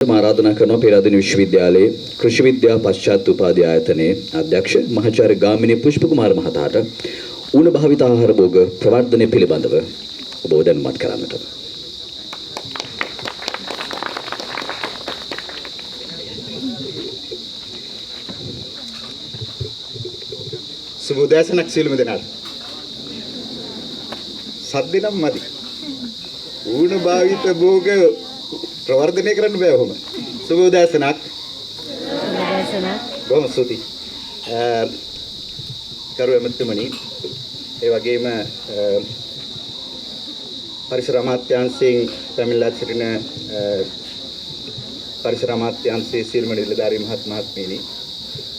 ආරාධනා කරනවා පේරාදෙණිය විශ්වවිද්‍යාලයේ කෘෂි විද්‍යා පශ්චාත් උපාධි ආයතනයේ අධ්‍යක්ෂ මහාචාර්ය ගාමිණී පුෂ්පකුමාර මහතාට ඌණ භාවිත ආහාර භෝග ප්‍රවර්ධනය පිළිබඳව ඔබ දැනුවත් කරන්නට. සුබ උදෑසනක් සියලුම දෙනාට. සද්දෙනම් මදි. ඌණ භාවිත භෝග ප්‍රවර්ධනය කරන්න බෑ ඔහොම. සුබ උදෑසනක්. බොහොම ස්තුතියි. කරු එමෙතුමනි, ඒ වගේම පරිසර අමාත්‍යාංශයෙන් පැමිණලා සිටින පරිසර අමාත්‍යාංශයේ සියලුම නිලධාරී මහත්මීනි,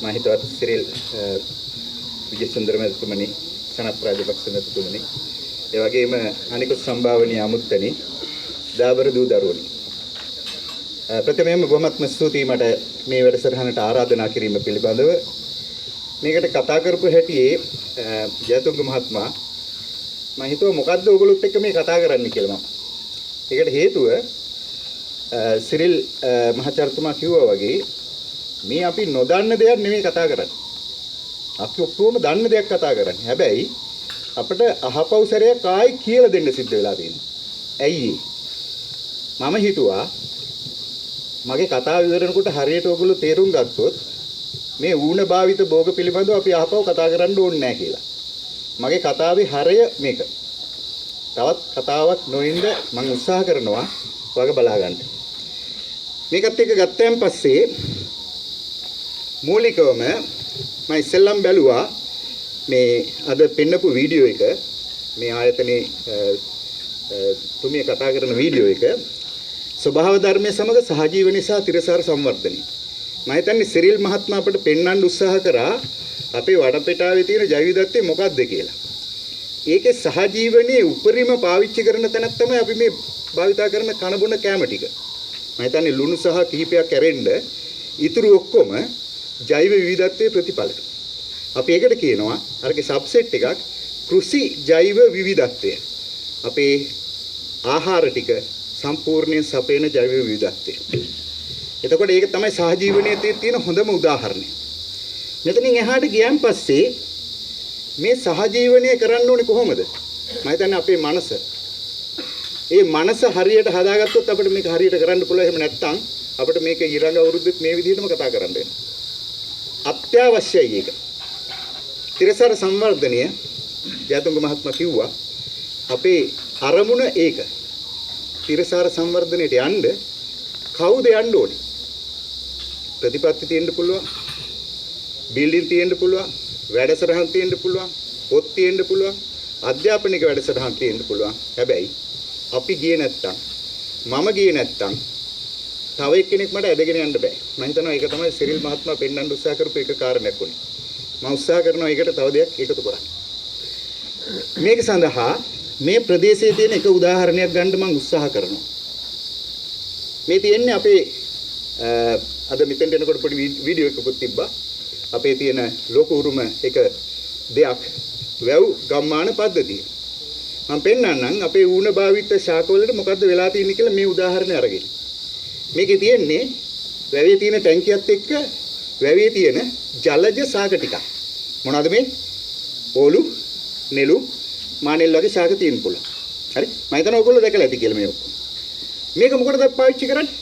මම හිතවත් සිරිල් විජේසුන්දර මහත්මනි, සනත් රාජපක්ෂ මහත්මනි, ඒ වගේම අනිකුත් සම්භාවනීය අමුත්තනි, දාබර දූ දරුවනි. ප්‍රථමයෙන්ම බොහොමත්ම ස්තුතියි මට මේ වැඩසටහනට ආරාධනා කිරීම පිළිබඳව. මේකට කතා කරපු හැටියේ ජයතුංග මහත්මයා මම හිතුවා මොකද්ද ඔයගොල්ලොත් එක්ක මේ කතා කරන්න කියලා මම. ඒකට හේතුව සිරිල් මහාචාර්යතුමා කිව්වා වගේ මේ අපි නොදන්න දෙයක් නෙමෙයි කතා කරන්නේ. අපි ඔක්කොම දන්න දෙයක් කතා කරන්නේ. හැබැයි අපිට අහපව් සැරයක් ආයි කියලා දෙන්න සිද්ධ වෙලා තියෙනවා. ඇයි මම හිතුවා මගේ කතාව විවරනකොට හරියට ඔයගොල්ලෝ තේරුම් ගත්තොත් මේ ඌණ භාවිත භෝග පිළිබඳව අපි අහපව කතා කරන්න ඕනේ නැහැ කියලා. මගේ කතාවේ හරය මේක. තවත් කතාවක් නොඉඳ මම උත්සාහ කරනවා වගේ බලා ගන්න. මේකත් එක්ක ගත්තයන් පස්සේ මූලිකවම මම ඉස්සෙල්ලම් බැලුවා මේ අද පෙන්නපු වීඩියෝ එක, මේ ආයතනයේ තුමිය කතා කරන වීඩියෝ එක ස්වභාව ධර්මයේ සමග සහජීවන නිසා තිරසාර සංවර්ධනය. මම හිතන්නේ සිරිල් මහත්මයා අපිට පෙන්වන්න උත්සාහ කරා අපේ වඩපෙටාවේ තියෙන ජෛව විවිධත්වය මොකක්ද කියලා. ඒකේ සහජීවනයේ උපරිම පාවිච්චි කරන තැනක් තමයි අපි මේ භාවිතා කරන කන බොන කැම ටික. මම හිතන්නේ ලුණු සහ කිහිපයක් ඇරෙන්න ඉතුරු ඔක්කොම ජෛව විවිධත්වයේ ප්‍රතිඵල. අපි ඒකට කියනවා අරගේ සබ්සෙට් එකක් කෘෂි ජෛව විවිධත්වය. අපේ ආහාර ටික සම්පූර්ණයෙන් සපේන ජෛව විවිධත්වය. එතකොට ඒක තමයි සහජීවනයේ තියෙන හොඳම උදාහරණය. මෙතනින් එහාට ගියන් පස්සේ මේ සහජීවනය කරන්න ඕනේ කොහොමද? මම හිතන්නේ අපේ මනස. ඒ මනස හරියට හදාගත්තොත් අපිට මේක හරියට කරන්න පුළුවන්. එහෙම නැත්නම් අපිට මේක ඊළඟ අවුරුද්දෙත් මේ විදිහටම කතා කරන්න වෙනවා. අත්‍යවශ්‍යයි ඒක. තිරසාර සංවර්ධනය ජයතුංග මහත්මයා කිව්වා අපේ අරමුණ ඒක. තිරසාර සංවර්ධනයට යන්න කවුද යන්න ඕනේ? ප්‍රතිපත්ති තියෙන්න පුළුවන්, බිල්ඩින් තියෙන්න පුළුවන්, වැඩසටහන් තියෙන්න පුළුවන්, පොත් තියෙන්න පුළුවන්, අධ්‍යාපනික වැඩසටහන් තියෙන්න පුළුවන්. හැබැයි අපි ගියේ නැත්තම්, මම ගියේ නැත්තම් තව එක්කෙනෙක් මට ඇදගෙන යන්න බෑ. මම හිතනවා ඒක තමයි සිරිල් මහත්මයා පෙන්වන්න උත්සාහ කරපු එක කාරණයක් උනේ. මම උත්සාහ කරනවා ඒකට තව දෙයක් එකතු කරන්න. මේක සඳහා මේ ප්‍රදේශයේ තියෙන එක උදාහරණයක් ගන්න මම උත්සාහ කරනවා. මේ තියෙන්නේ අපේ අද මෙතෙන්ට එනකොට පොඩි වීඩියෝ එකකුත් තිබ්බා. අපේ තියෙන ලෝක උරුම එක දෙයක් වැව් ගම්මාන පද්ධතිය. මම පෙන්නන්නම් අපේ ඌණ භාවිත ශාකවලට මොකද්ද වෙලා තියෙන්නේ කියලා මේ උදාහරණය අරගෙන. මේකේ තියෙන්නේ වැවේ තියෙන ටැංකියත් එක්ක වැවේ තියෙන ජලජ ශාක ටිකක්. මොනවද මේ? ඕලු, නෙළු, මානෙල් වගේ ශාක තියෙන්න පුළුවන්. හරි? මම හිතනවා ඔයගොල්ලෝ දැකලා ඇති කියලා මේ ඔක්කොම. මේක මොකටද පාවිච්චි කරන්නේ?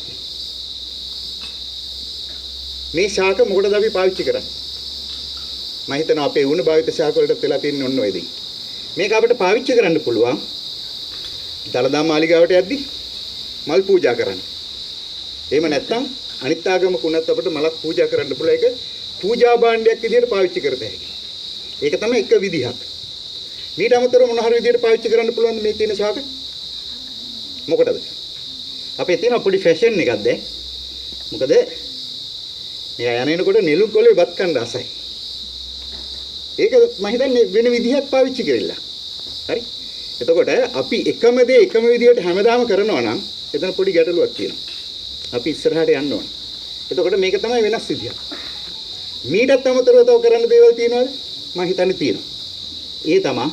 මේ ශාක මොකටද අපි පාවිච්චි කරන්නේ? මම හිතනවා අපේ ඌණ භාවිත ශාක වලට වෙලා තියෙන්නේ ඔන්න ඔය දේ. මේක අපිට පාවිච්චි කරන්න පුළුවන් දලදා මාලිගාවට යද්දි මල් පූජා කරන්න. එහෙම නැත්නම් අනිත් ආගමක උනත් අපිට මලක් පූජා කරන්න පුළුවන්. ඒක පූජා භාණ්ඩයක් විදිහට පාවිච්චි කරත හැකියි. ඒක තමයි එක විදිහක්. ඊට අමතරව මොන හරි විදිහට පාවිච්චි කරන්න පුළුවන් මේ තියෙන ශාක? මොකටද? අපේ තියෙන පොඩි ෆැෂන් එකක් දැන්. මොකද මේ යන එනකොට නෙළුම් කොලේ බත් කන්න ආසයි. ඒක මම හිතන්නේ වෙන විදිහක් පාවිච්චි කරilla. හරි? එතකොට අපි එකම දේ එකම විදිහට හැමදාම කරනවා නම් එතන පොඩි ගැටලුවක් තියෙනවා. අපි ඉස්සරහට යන්න ඕන. එතකොට මේක තමයි වෙනස් විදියක්. මීටත් අමතරව තව කරන්න දේවල් තියෙනවද? මම හිතන්නේ තියෙනවා. ඒ තමයි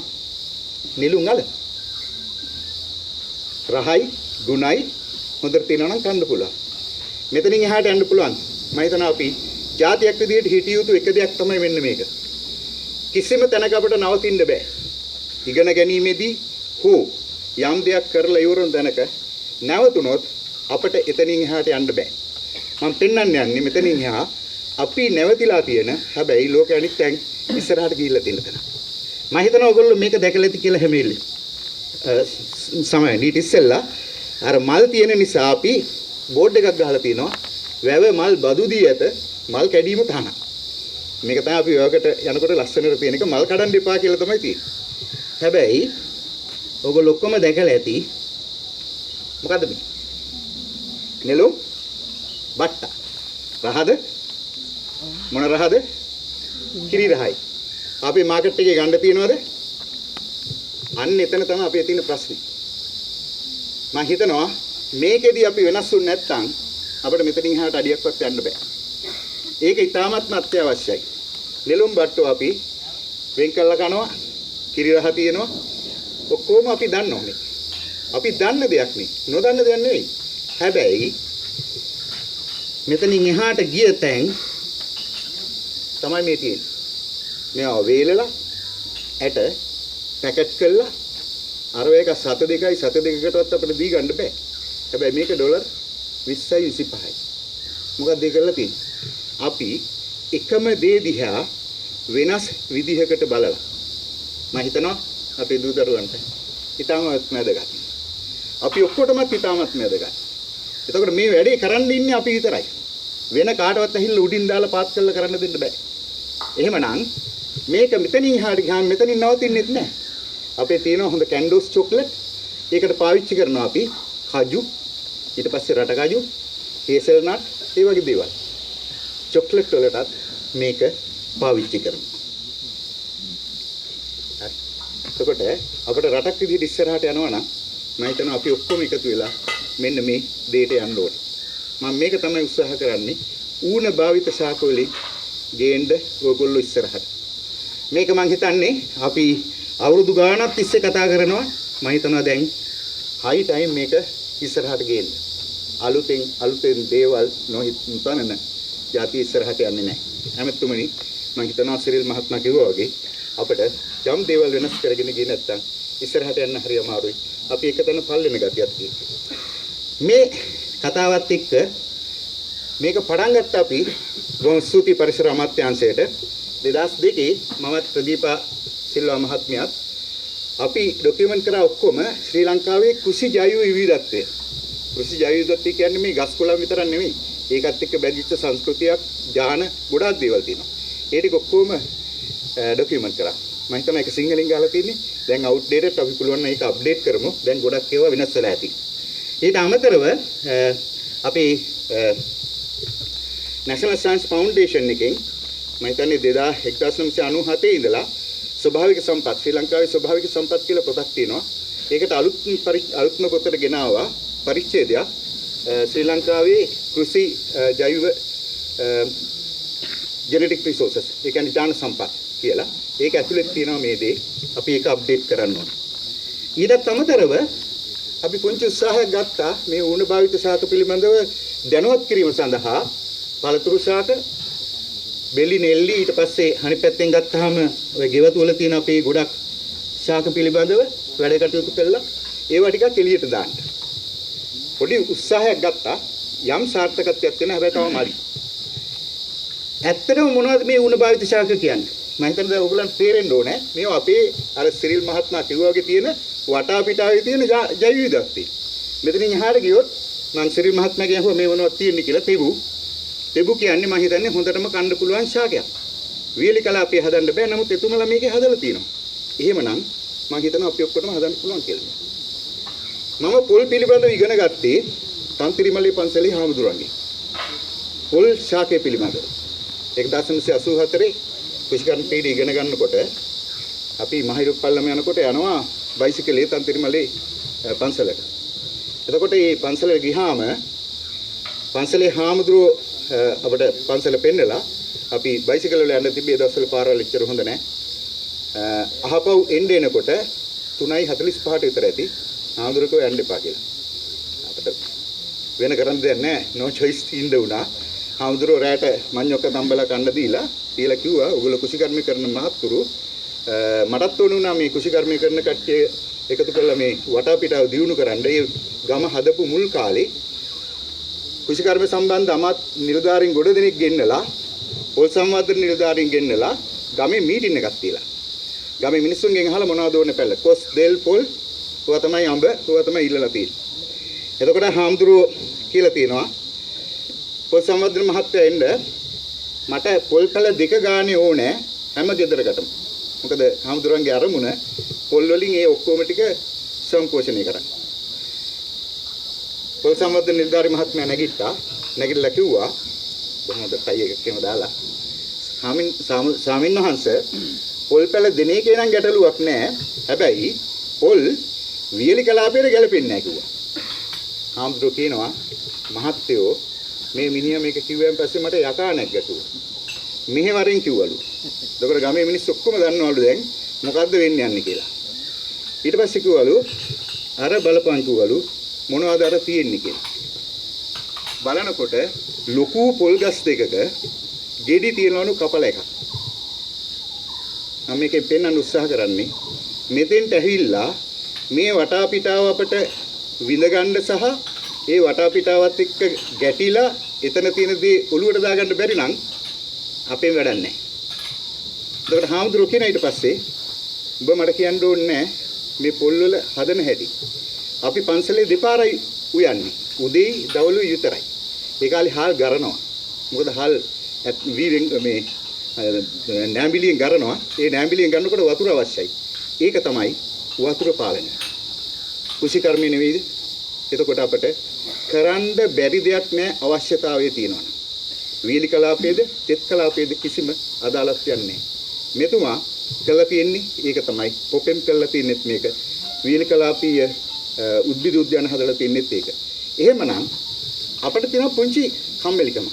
නෙළුම් අල. රහයි, ගුණයි හොඳට තියෙනවා නම් කන්න පුළුවන්. මෙතනින් එහාට යන්න පුළුවන්. මම හිතනවා අපි ජාතියක් විදිහට හිටිය යුතු එක දෙයක් තමයි මෙන්න මේක. කිසිම තැනක අපිට නවතින්න බෑ. ඉගෙන ගැනීමේදී හෝ යම් දෙයක් කරලා ඉවරන තැනක නැවතුනොත් අපිට එතනින් එහාට යන්න බෑ. මම පෙන්වන්න යන්නේ මෙතනින් එහා අපි නැවතිලා තියෙන හැබැයි ලෝකෙ අනිත් තැන් ඉස්සරහට ගිහිල්ලා තියෙන තැන. මම හිතනවා ඔයගොල්ලෝ මේක දැකලා ඇති කියලා හැමෙල්ලේ. සමහර ඊට ඉස්සෙල්ලා අර මල් තියෙන නිසා අපි බෝඩ් එකක් ගහලා තිනවා වැව මල් බදු දී ඇත මල් කැඩීම තහනම්. මේක තමයි අපි ඔයකට යනකොට ලස්සනට තියෙන එක මල් කඩන්න එපා කියලා තමයි තියෙන්නේ. හැබැයි ඔයගොල්ලෝ ඔක්කොම දැකලා ඇති මොකද්ද මේ? නෙළුම් බට්ටා. රහද? මොන රහද? කිරි රහයි. අපි මාකට් එකේ ගන්න තියනවද? අන්න එතන තමයි අපේ තියෙන ප්‍රශ්නේ. මම හිතනවා මේකෙදි අපි වෙනස් වුනේ නැත්නම් අපිට මෙතනින් එහාට අඩියක්වත් යන්න බෑ. ඒක ඉතාමත්ම අත්‍යවශ්‍යයි. නෙළුම් බට්ටෝ අපි වෙන් කළා කනවා, කිරි රහ තියෙනවා. ඔක්කොම අපි දන්නවා මේ. අපි දන්න දෙයක් නේ. නොදන්න දෙයක් නෙවෙයි. හැබැයි මෙතනින් එහාට ගිය තැන් තමයි මේ තියෙන්නේ. මේවා වේලලා ඇට පැකට් කරලා අර එක 7.2කටවත් අපිට දී ගන්න බෑ. හැබැයි මේක ඩොලර් 20යි 25යි. මොකක්ද ඒ කරලා තියෙන්නේ? අපි එකම දේ දිහා වෙනස් විදිහකට බලලා මම හිතනවා අපේ දූ දරුවන්ට ඉතාමත් වැදගත්. අපි ඔක්කොටම ඉතාමත් වැදගත්. එතකොට මේ වැඩේ කරන්න ඉන්නේ අපි විතරයි. වෙන කාටවත් ඇහිල්ල උඩින් දාලා පාත් කරලා කරන්න දෙන්න බෑ. එහෙමනම් මේක මෙතනින් එහාට ගියාම මෙතනින් නවතින්නෙත් නෑ. අපේ තියෙන හොඳ කැන්ඩෝස් චොක්ලට් ඒකට පාවිච්චි කරනවා අපි කජු ඊට පස්සේ රට කජු හේසල් නට් ඒ වගේ දේවල්. චොක්ලට් වලටත් මේක පාවිච්චි කරනවා. එතකොට අපිට රටක් විදිහට ඉස්සරහට යනවා නම් මම හිතනවා අපි ඔක්කොම එකතු වෙලා මෙන්න මේ දෙයට යන්න ඕනේ. මම මේක තමයි උත්සාහ කරන්නේ ඌණ භාවිත ශාක වලින් ගේන්න ඕගොල්ලෝ ඉස්සරහට. මේක මම හිතන්නේ අපි අවුරුදු ගාණක් තිස්සේ කතා කරනවා. මම හිතනවා දැන් හයි ටයිම් මේක ඉස්සරහට ගේන්න. අලුතෙන් දේවල් නොහිතන ಜಾති ඉස්සරහට යන්නේ නැහැ. හැමතුමනි මම හිතනවා සිරිල් මහත්මයා කිව්වා වගේ අපිට යම් දේවල් වෙනස් කරගෙන ගියේ නැත්නම් ඉස්සරහට යන්න හරි අමාරුයි. අපි එක තැන පල්ලෙන ගතියක් තියෙනවා. මේ කතාවත් එක්ක මේක පටන් ගත්ත අපි බොහොම ස්තුති පරිසර අමාත්‍යාංශයට 2002 මමත් ප්‍රදීපා සිල්වා මහත්මියත් අපි ડોකියුමන්ට් කරා ඔක්කොම ශ්‍රී ලංකාවේ කෘෂි ජෛව විවිධත්වය. කෘෂි ජෛව විවිධත්වය කියන්නේ මේ ගස් කොළන් විතරක් නෙමෙයි. ඒකත් එක්ක බැඳිච්ච සංස්කෘතියක්, ඥාන ගොඩාක් දේවල් තියෙනවා. ඒ ටික ඔක්කොම ડોකියුමන්ට් කරා. මම හිතනවා ඒක සිංහලෙන් ගහලා තියෙන්නේ. දැන් අවුට්ඩේටඩ් අපි පුළුවන් නම් ඒක අප්ඩේට් කරමු. දැන් ගොඩක් ඒවා වෙනස් වෙලා ඇති. ඊට අමතරව අපි National Science Foundation එකෙන් මම හිතන්නේ 1997 ඉඳලා ස්වභාවික සම්පත් ශ්‍රී ලංකාවේ ස්වභාවික සම්පත් කියලා පොතක් තියෙනවා. ඒකට අලුත්ම පොතට ගෙනාවා පරිච්ඡේදයක් ශ්‍රී ලංකාවේ කෘෂි ජෛව ජෙනෙටික් රිසෝසස්. ඒ කියන්නේ ඥාන සම්පත් කියලා. ඒක ඇතුලේ තියෙනවා මේ දේ. අපි ඒක අප්ඩේට් කරන්න ඕනේ. ඊටත් අමතරව අපි පුංචි උත්සාහයක් ගත්තා මේ ඌණ භාවිත ශාක පිළිබඳව දැනුවත් කිරීම සඳහා පළතුරු ශාක බෙලි නෙල්ලි ඊට පස්සේ අනිත් පැත්තෙන් ගත්තාම ඔය ගෙවතු වල තියෙන අපේ ගොඩක් ශාක පිළිබඳව වැඩ කටයුතු කළා ඒවා ටිකක් එළියට දාන්න. පොඩි උත්සාහයක් ගත්තා යම් සාර්ථකත්වයක් වෙන හැබැයි තවම හරි. ඇත්තටම මොනවද මේ ඌණ භාවිත ශාක කියන්නේ? මම හිතන්නේ ඔයගොල්ලන්ට තේරෙන්න ඕනේ මේවා අපේ අර සිරිල් මහත්මයා කිව්වා වගේ තියෙන වටා පිටාවේ තියෙන ජෛව විවිධත්වය. මෙතනින් එහාට ගියොත් මම සිරිල් මහත්මයාගෙන් අහුවා මේ මොනවද තියෙන්නේ කියලා තෙබු කියන්නේ මම හිතන්නේ හොඳටම කන්න පුළුවන් ශාකයක්. වීලි කලා අපි හදන්න බෑ නමුත් එතුමලා මේකේ හදලා තියෙනවා. එහෙමනම් මම හිතනවා අපි ඔක්කොටම හදන්න පුළුවන් කියලා. මම පොල් පිළිබඳව ඉගෙන ගත්තේ තන්තිරිමලේ පන්සලේ හාමුදුරන්ගෙන්. පොල් ශාකයේ පිළිබඳව 1984 කුෂිකර්ණ පීඩි ඉගෙන ගන්නකොට අපි මහිරුප් පල්ලම යනකොට යනවා බයිසිකලේ තන්තිරිමලේ පන්සලට. එතකොට මේ පන්සලට ගියාම පන්සලේ හාමුදුරුවෝ අපිට පන්සල පෙන්නලා අපි බයිසිකල් වල යන්න තිබ්බේ දවස්වල පාරවල් එච්චර හොඳ නැහැ. අහපව් එනකොට 3:45ට විතර ඇති හාමුදුරුවෝ යන්න එපා කියලා. අපිට වෙන කරන්න දෙයක් නැහැ. no choice ඉන්න උනා. හාමුදුරුවෝ රැට මඤ්ඤොක්ක තම්බලා කන්න දීලා කිව්වා ඔයගොල්ලෝ කුෂිකර්ම කරන මහත්තුරු මටත් ඕන වුණා මේ කුෂිකර්ම කරන කට්ටිය එකතු කරලා මේ වටාපිටාව දියුණු කරන්න. ඒ ගම හදපු මුල් කාලේ කුෂිකර්ම සම්බන්ධ අමාත් නිලධාරීන් ගොඩ දෙනෙක් ගෙන්නලා පොල් සංවර්ධන නිලධාරීන් ගෙන්නලා ගමේ මීටින් එකක් තියලා. ගමේ මිනිස්සුන්ගෙන් අහලා මොනවද ඕනේ පැල්ල. කොස් දෙල් පොල් ඔවා තමයි අඹ ඔවා තමයි ඉල්ලලා තියෙන්නේ. එතකොට හාමුදුරුවෝ කියලා තියෙනවා පොල් සංවර්ධන මහත්තයා එන්න මට පොල් පැල දෙක ගානේ ඕනේ හැම ගෙදරකටම. මොකද හාමුදුරුවන්ගේ අරමුණ පොල් වලින් ඒ ඔක්කොම ටික සම්පෝෂණය කරන්න. පොල් සංවර්ධන නිලධාරි මහත්මයා නැගිටලා කිව්වා කොහොමද ටයි එකක් දාලා ස්වාමීන් වහන්සේ පොල් පැල දෙන එකේ නම් ගැටලුවක් නැහැ. හැබැයි පොල් වියලි කලාපයට ගැලපෙන්නේ නැහැ කිව්වා. හාමුදුරුවෝ කියනවා මහත්තයෝ මේ මිනිහා මේක කිව්වයින් පස්සේ මට යකා නැග්ගටුවා. මෙහෙ වරෙන් කිව්වලු. එතකොට ගමේ මිනිස්සු ඔක්කොම දන්නවලු දැන් මොකද්ද වෙන්න යන්නේ කියලා. ඊට පස්සේ කිව්වලු අර බලපං කිව්වලු මොනවද අර තියෙන්නේ කියලා. බලනකොට ලොකු පොල් ගස් දෙකක ගෙඩි තියෙනවලු කපල එකක්. මම මේකෙන් පෙන්වන්න උත්සාහ කරන්නේ මෙතෙන්ට ඇවිල්ලා මේ වටාපිටාව අපට විඳ ගන්න සහ ඒ වටාපිටාවත් එක්ක ගැටිලා එතන තියෙන දේ ඔලුවට දාගන්න බැරි නම් අපේ වැඩක් නැහැ. ඒකට හාමුදුරුවෝ කියන ඊට පස්සේ ඔබ මට කියන්න ඕනේ මේ පොල් වල හදන හැටි. අපි පන්සලේ දෙපාරයි උයන්නේ. උදේ දවල්ුයි විතරයි. ඒ කාලේ හාල් ගරනවා. මොකද හාල් මේ නෑඹිලියෙන් ගරනවා. ඒ නෑඹිලියෙන් ගන්නකොට වතුර අවශ්‍යයි. ඒක තමයි වතුර පාලනය. කුෂිකර්මය නෙවෙයිද? එතකොට අපිට කරන්න බැරි දෙයක් නෑ අවශ්‍යතාවය තියෙනවා. වීලි කලාපයේද තෙත් කලාපයේද කිසිම අදාළත්වයක් නෑ. මෙතුමා කළා තියෙන්නේ ඒක තමයි. පොපෙම් කළා තියෙන්නේත් මේක. වීලි කලාපීය උද්භිද උද්‍යාන හදලා තියෙන්නේත් ඒක. එහෙමනම් අපිට තියෙන පුංචි කම්මැලිකම.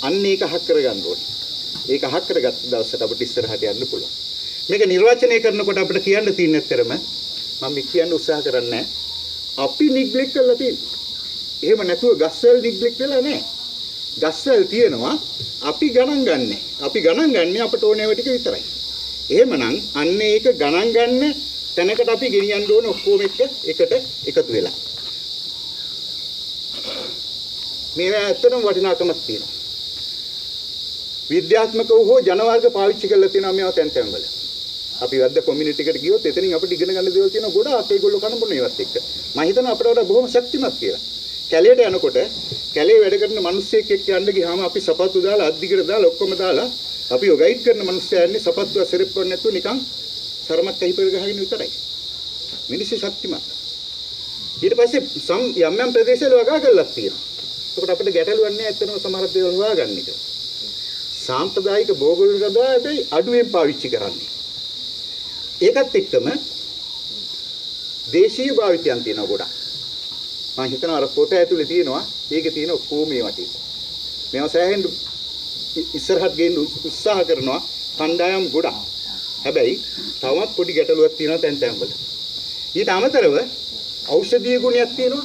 අන්න ඒක හක් කරගන්න ඕනේ. ඒක හක් කරගත්ත දවසට අපිට ඉස්සරහට යන්න පුළුවන්. මේක නිර්වචනය කරනකොට අපිට කියන්න තියෙන ඇත්තරම මම කියන්න උත්සාහ කරන්නේ අපි නිග්ලෙක්ට් කරලා තියෙනවා. එහෙම නැතුව ගස්වැල් නිග්ලෙක්ට් වෙලා නැහැ. ගස්වැල් තියෙනවා අපි ගණන් ගන්නෑ. අපි ගණන් ගන්නේ අපට ඕනෑව ටික විතරයි. එහෙමනම් අන්න ඒක ගණන් ගන්න තැනකට අපි ගෙනියන්න ඕන ඔක්කොම එකට එකතු වෙලා. මේවා ඇත්තටම වටිනාකමක් තියෙනවා. විද්‍යාත්මකව හෝ ජනවර්ග පාවිච්චි කරලා තියෙනවා මේවා තැන් වල. අපි වැද්ද කොමියුනිටි එකට ගියොත් එතනින් අපිට ඉගෙන ගන්න දේවල් තියෙනවා ගොඩාක් ඒගොල්ලෝ කන බොන ඒවත් එක්ක. මම හිතනවා අපිට වඩා බොහොම ශක්තිමත් කියලා. කැලේට යනකොට කැලේ වැඩ කරන මිනිස්සෙක් එක්ක යන්න ගියාම අපි සපත්තු දාලා අද්දිකට දාලා ඔක්කොම දාලා අපි ගයිඩ් කරන මිනිස්සයා යන්නේ සපත්තුව සෙරෙප්පුවක් නැතුව නිකන් සරමක් ඇහිපෙර ගහගෙන විතරයි. මිනිස්සු ශක්තිමත්. ඊට පස්සේ යම් ප්‍රදේශවල වගා කරලා තියෙනවා. ඒකට අපිට ගැටලුවක් නැහැ ඇත්තටම සමහර දේවල් හොයාගන්න එක. සාම්ප්‍රදායික භෝගවල ගදා හැබැයි අඩුවෙන් පාවිච්චි කරන්නේ. ඒකත් එක්කම දේශීය භාවිතයන් තියෙනවා ගොඩක්. මම හිතනවා අර පොත ඇතුලේ තියෙනවා ඒකේ තියෙන ඔක්කොම මේ වටේ. මේවා සෑහෙන ඉස්සරහට ගේන්න උත්සාහ කරනවා කණ්ඩායම් ගොඩක්. හැබැයි තවමත් පොඩි ගැටලුවක් තියෙනවා තැන් වල. ඊට අමතරව ඖෂධීය ගුණයක් තියෙනවා.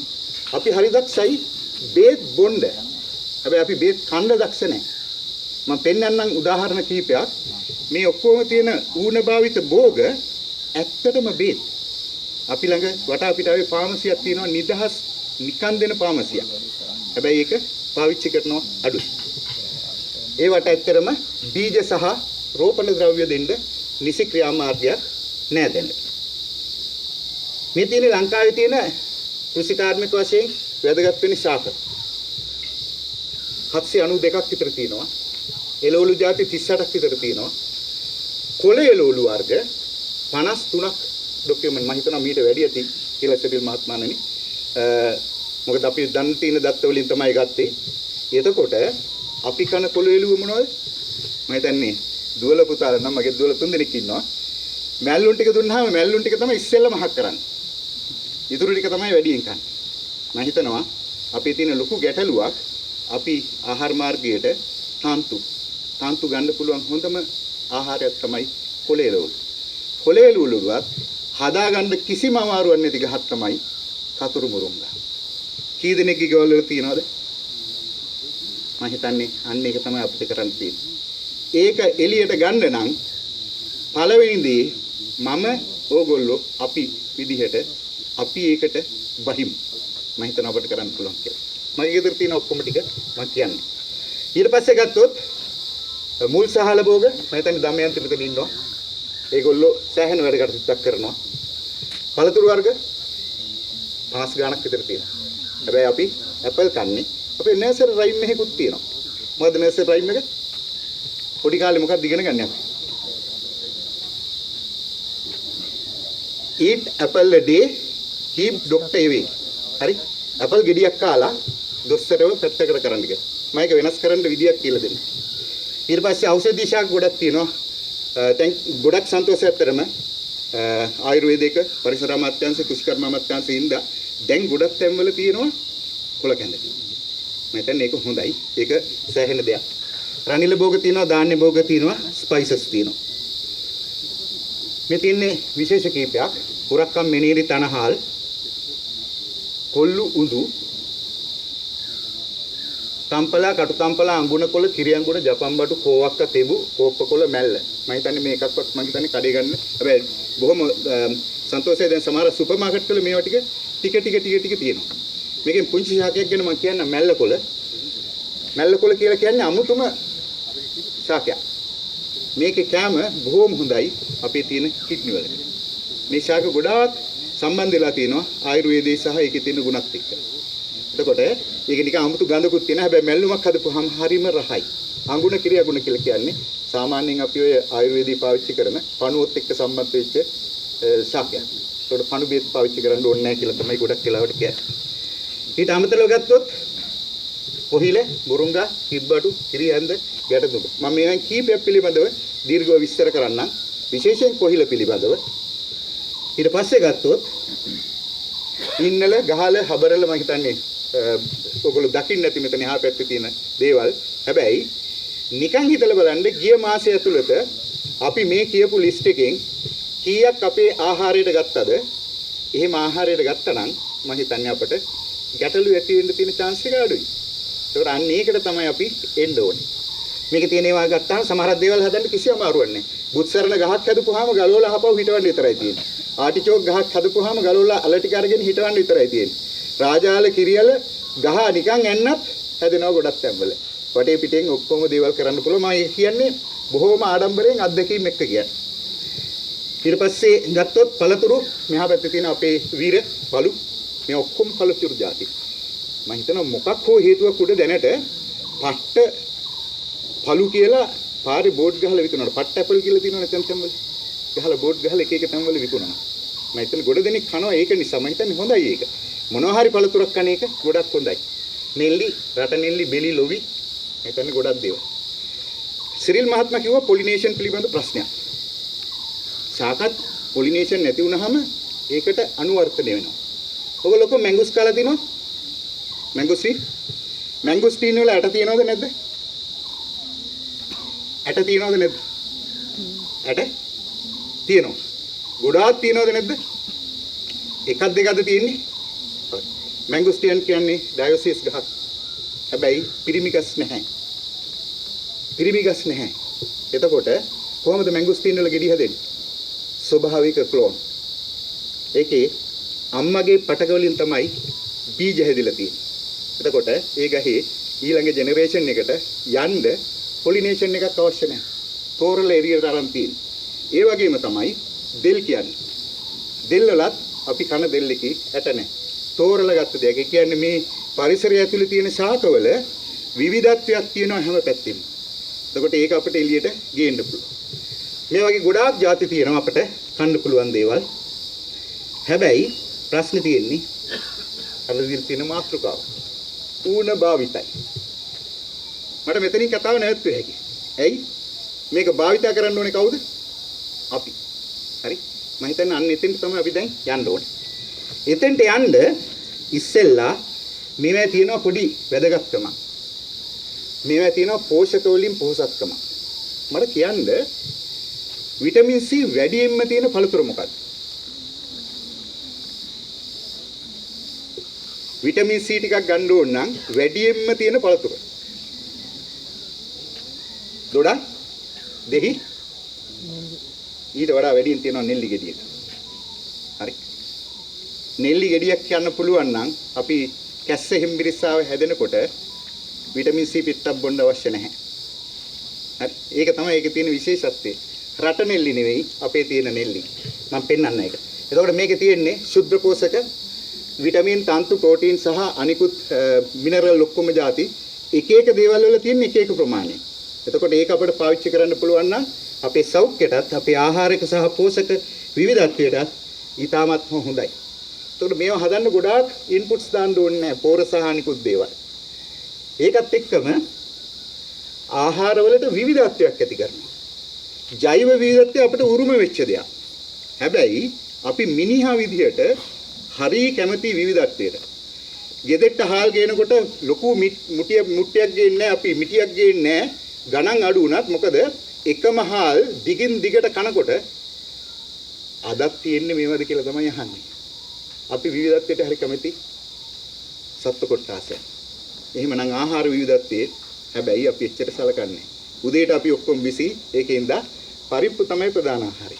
අපි හරි දක්ෂයි බේත් බොණ්ඩ. හැබැයි අපි බේත් කන්න දක්ෂ නැහැ. මම පෙන්නන්නම් උදාහරණ කිහිපයක්. මේ ඔක්කොම තියෙන ඌණ භාවිත භෝග ඇත්තටම බේත්. අපි ළඟ වටාපිටාවේ ෆාමසියක් තියෙනවා නිදහස් නිකන් දෙන ෆාමසියක්. හැබැයි ඒක පාවිච්චි කරනවා අඩුයි. ඒවට ඇත්තටම බීජ සහ රෝපණ ද්‍රව්‍ය දෙන්න නිසි ක්‍රියාමාර්ගයක් නෑ දැන්. මේ තියෙන ලංකාවේ තියෙන කෘෂි කාර්මික වශයෙන් වැදගත් වෙන ශාක 792ක් විතර තියෙනවා. එළවලු ಜಾති 38ක් විතර තියෙනවා. කොළ එළවලු වර්ග 53ක් ડોකියුමන්ට් මම හිතනවා මීට වැඩි ඇති කියලා සෙබිල් මහත්මයාණනි. මොකද අපි දන් තියෙන දත්ත වලින් තමයි ගත්තේ. එතකොට අපි කන කොළ එළුව මොනවද? මම හිතන්නේ දුවල පුතාලා නම් මගේ දුවල 3 දෙනෙක් ඉන්නවා. මැල්ලුන් ටික දුන්නාම මැල්ලුන් ටික තමයි ඉස්සෙල්ලම හක් කරන්නේ. ඉතුරු ටික තමයි වැඩියෙන් කන්නේ. මම හිතනවා අපේ තියෙන ලොකු ගැටලුවක් අපි ආහාර මාර්ගයට තාන්තු ගන්න පුළුවන් හොඳම ආහාරයක් තමයි කොළ එළවලු. කොළ එළවලුවත් හදාගන්න කිසිම අමාරුවක් නැති ගහක් තමයි කතුරු මුරුංගා. කී දෙනෙක්ගේ ගෙවල් වල තියනවද? මම හිතන්නේ අන්න ඒක තමයි අපිට කරන්න තියෙන්නේ. ඒක එළියට ගන්න නම් පළවෙනි දේ මම ඕගොල්ලෝ අපි විදිහට අපි ඒකට බහිමු. මම හිතන අපිට කරන්න පුළුවන් කියලා. මගේ ගෙදර තියෙන ඔක්කොම ටික මම කියන්නේ. ඊට පස්සේ ගත්තොත් මුල් සහල භෝග මම හිතන්නේ දමයන්ති මෙතන ඉන්නවා. ඒගොල්ලෝ සෑහෙන වැඩ කටයුත්තක් කරනවා. පළතුරු වර්ග 50 ගාණක් විතර තියෙනවා. හැබැයි අපි ඇපල් කන්නේ අපේ නර්සරි රයිම් එකකුත් තියෙනවා. මොකද නර්සරි රයිම් එක? පොඩි කාලේ මොකක්ද ඉගෙන ගන්නේ අපි? eat apple a day keep doctor away. හරි? ඇපල් ගෙඩියක් කාලා දොස්තරව පැත්තකට කරන්න කියලා. මම ඒක වෙනස් කරන්න විදියක් කියලා දෙන්න. ඊට පස්සේ ඖෂධ ශාක ගොඩක් තියෙනවා. දැන් ගොඩක් සන්තෝෂයක් අතරම ආයුර්වේදික පරිසර අමාත්‍යාංශ කුෂිකර්ම අමාත්‍යාංශ ඉඳලා දැන් ගොඩක් තැන්වල තියෙනවා කොළ කැඳ. මම හිතන්නේ ඒක හොඳයි. ඒක සෑහෙන දෙයක්. රනිල භෝග තියෙනවා, ධාන්‍ය භෝග තියෙනවා, ස්පයිසස් තියෙනවා. මේ තියන්නේ විශේෂ කීපයක්. පුරක්කම් මෙනීරි තනහල්, කොල්ලු උඳු, තම්පලා, කටු තම්පලා, අඟුණ කොළ, කිරි අඟුණ, ජපන් බටු, කෝවක්ක තෙබු, කෝප්ප කොළ, මැල්ල. මම හිතන්නේ මේ එකක්වත් මම හිතන්නේ කඩේ ගන්න. හැබැයි බොහොම සන්තෝෂයි දැන් සමහර සුපර් මාකට් වල මේවා ටික තියෙනවා. මේකෙන් පුංචි ශාකයක් ගැන මම කියන්න මැල්ල කොළ. මැල්ල කොළ කියලා කියන්නේ අමුතුම ශාකයක්. මේකේ කෑම බොහොම හොඳයි අපේ තියෙන කිඩ්නි වලට. මේ ශාක ගොඩාක් සම්බන්ධ වෙලා තියෙනවා ආයුර්වේදයේ සහ ඒකේ තියෙන ගුණත් එක්ක. එතකොට ඒක නිකන් අමුතු ගඳකුත් තියෙනවා. හැබැයි මැල්ලුමක් හදපුවාම හරිම රහයි. අඟුණ කිරිය ගුණ කියලා කියන්නේ සාමාන්‍යයෙන් අපි ඔය ආයුර්වේදයේ පාවිච්චි කරන පණුවොත් එක්ක සම්බන්ධ වෙච්ච ශාකයක්. ඒකට පණු බේත් පාවිච්චි කරන්න ඕනේ නැහැ කියලා තමයි ගොඩක් වෙලාවට කියන්නේ. ඊට අමතරව ගත්තොත් කොහිල, මුරුංගා, කිබ්බඩු, කිරියන්ද, ගැටදුඹ. මම මේවෙන් කීපයක් පිළිබඳව දීර්ඝව විස්තර කරන්නම්. විශේෂයෙන් කොහිල පිළිබඳව. ඊට පස්සේ ගත්තොත් ඉන්නල, ගහල, හබරල මම හිතන්නේ ඔයගොල්ලෝ දකින්න නැති මෙතන එහා පැත්තේ තියෙන දේවල්. හැබැයි නිකන් හිතලා බලන්න ගිය මාසය ඇතුළත අපි මේ කියපු ලිස්ට් එකෙන් කීයක් අපේ ආහාරයට ගත්තද? එහෙම ආහාරයට ගත්තා නම් මම හිතන්නේ අපට ගැටලු ඇති වෙන්න තියෙන chance එක අඩුයි. ඒකට අන්න ඒකට තමයි අපි එන්න ඕනේ. මේක තියෙන ඒවා ගත්තාම සමහර දේවල් හදන්න කිසි අමාරුවක් නැහැ. බුත්සරණ ගහක් හදපුවාම ගලවලා අහපව හිටවන්න විතරයි තියෙන්නේ. ආටිචෝක් ගහක් හදපුවාම ගලවලා අල ටික අරගෙන හිටවන්න විතරයි තියෙන්නේ. රාජාල කිරියල ගහ නිකන් ඇන්නත් හැදෙනවා ගොඩක් තැන්වල. වටේ පිටෙන් ඔක්කොම දේවල් කරන්න පුළුවන්. මම කියන්නේ බොහොම ආඩම්බරයෙන් අත්දැකීම් එක්ක කියන්නේ. ඊට පස්සේ ගත්තොත් පළතුරු මෙහා පැත්තේ තියෙන අපේ වීර බලු මේ ඔක්කොම පළතුරු ಜಾති. මම හිතනවා මොකක් හෝ හේතුවක් උඩ දැනට පට්ට පළු කියලා පාරේ බෝඩ් ගහලා විකුණනවා. පට්ට ඇපල් කියලා තියෙනවා නැත්නම් තැන්වල. ගහලා බෝඩ් ගහලා එක එක තැන්වල විකුණනවා. මම හිතන්නේ ගොඩ දෙනෙක් කනවා ඒක නිසා. මම හිතන්නේ හොඳයි ඒක. මොනවා හරි පළතුරක් කන එක ගොඩක් හොඳයි. නෙල්ලි, රට නෙල්ලි, බෙලි, ලොවි මම හිතන්නේ ගොඩක් දේවල්. සිරිල් මහත්මයා කිව්වා පොලිනේෂන් පිළිබඳ ප්‍රශ්නයක්. ශාකත් පොලිනේෂන් නැති වුනහම ඒකට අනුවර්තනය වෙනවා. ඔයගොල්ලෝ මැංගුස් කාලා තිනවද? මැංගුස්ටීන් වල ඇට තියනවද නැද්ද? ඇට තියනවද නැද්ද? ඇට තියෙනවා. ගොඩාක් තියනවද නැද්ද? එකක් දෙකක්ද තියෙන්නේ? මැංගුස්ටියන් කියන්නේ ඩයෝසිස් ගහක්. හැබැයි පිරිමි ගස් නැහැ. එතකොට කොහොමද මැංගුස්ටින් වල ගෙඩි හැදෙන්නේ? ස්වභාවික ක්ලෝන්. ඒකේ අම්මගේ පටක වලින් තමයි බීජ හැදිලා තියෙන්නේ. එතකොට ඒ ගහේ ඊළඟ ජෙනරේෂන් එකට යන්න පොලිනේෂන් එකක් අවශ්‍ය නැහැ. තෝරලා එරියට අරන් තියෙන්නේ. ඒ වගේම තමයි දෙල් කියන්නේ. දෙල් වලත් අපි කන දෙල් එකේ ඇට නැහැ. තෝරලා ගත්ත දෙයක්. ඒ කියන්නේ මේ පරිසරය ඇතුලේ තියෙන ශාකවල විවිධත්වයක් තියෙනවා හැම පැත්තෙම. එතකොට ඒක අපිට එළියට ගේන්න පුළුවන්. මේ වගේ ගොඩාක් ಜಾති තියෙනවා අපිට කන්න පුළුවන් දේවල්. හැබැයි ප්‍රශ්නේ තියෙන්නේ අර විදිහට තියෙන මාත්‍රකාව. ඌණ භාවිතයි. මට මෙතනින් කතාව නැවතුනේ හැකි. ඇයි? මේක භාවිතා කරන්න ඕනේ කවුද? අපි. හරි? මම හිතන්නේ අන්න එතෙන්ට තමයි අපි දැන් යන්න ඕනේ. එතෙන්ට යන්න ඉස්සෙල්ලා මේවා තියෙනවා පොඩි වැදගත්කමක්. මේවා තියෙනවා පෝෂක වලින් පොහොසත්කමක්. මට කියන්න විටමින් C වැඩියෙන්ම තියෙන පළතුර මොකක්ද? විටමින් C ටිකක් ගන්න ඕන නම් වැඩියෙන්ම තියෙන පළතුර. දොඩක් දෙහි ඊට වඩා වැඩියෙන් තියෙනවා නෙල්ලි ගෙඩියක. හරි. නෙල්ලි ගෙඩියක් කියන්න පුළුවන් නම් අපි කැස්ස හිම්බිරිස්සාව හැදෙනකොට විටමින් C පිටක් බොන්න අවශ්‍ය නැහැ. හරි. ඒක තමයි ඒකේ තියෙන විශේෂත්වය. රට නෙල්ලි නෙවෙයි අපේ තියෙන නෙල්ලි. මම පෙන්වන්න ඒක. එතකොට මේකේ තියෙන්නේ ශුද්ධ පෝෂක විටමින් තන්තු ප්‍රෝටීන් සහ අනිකුත් මිනරල් ඔක්කොම ಜಾති එක එක දේවල් වල තියෙන එක එක ප්‍රමාණය. එතකොට ඒක අපිට පාවිච්චි කරන්න පුළුවන් නම් අපේ සෞඛ්‍යයටත් අපේ ආහාරයක සහ පෝෂක විවිධත්වයටත් ඊටමත් හොඳයි. එතකොට මේවා හදන්න ගොඩාක් ඉන්පුට්ස් දාන්න ඕනේ නැහැ පෝර සහ අනිකුත් දේවල්. ඒකත් එක්කම ආහාරවලට විවිධත්වයක් ඇති කරනවා. ජෛව විවිධත්වය අපිට උරුම වෙච්ච දෙයක්. හැබැයි අපි මිනිහා විදිහට හරි කැමති විවිධත්වයට. ගෙදෙට්ට හාල් ගේනකොට ලොකු මුට්ටියක් ගේන්නේ අපි මිටියක් ගේන්නේ ගණන් අඩු වුණත් මොකද එකම හාල් දිගින් දිගට කනකොට අදක් තියෙන්නේ මේවද කියලා තමයි අහන්නේ. අපි විවිධත්වයට හරි කැමති සත්ත්ව කොටාසය. එහෙමනම් ආහාර විවිධත්වයේ හැබැයි අපි එච්චර සලකන්නේ. උදේට අපි ඔක්කොම බිසි ඒකෙන්ද පරිප්පු තමයි ප්‍රධාන ආහාරය.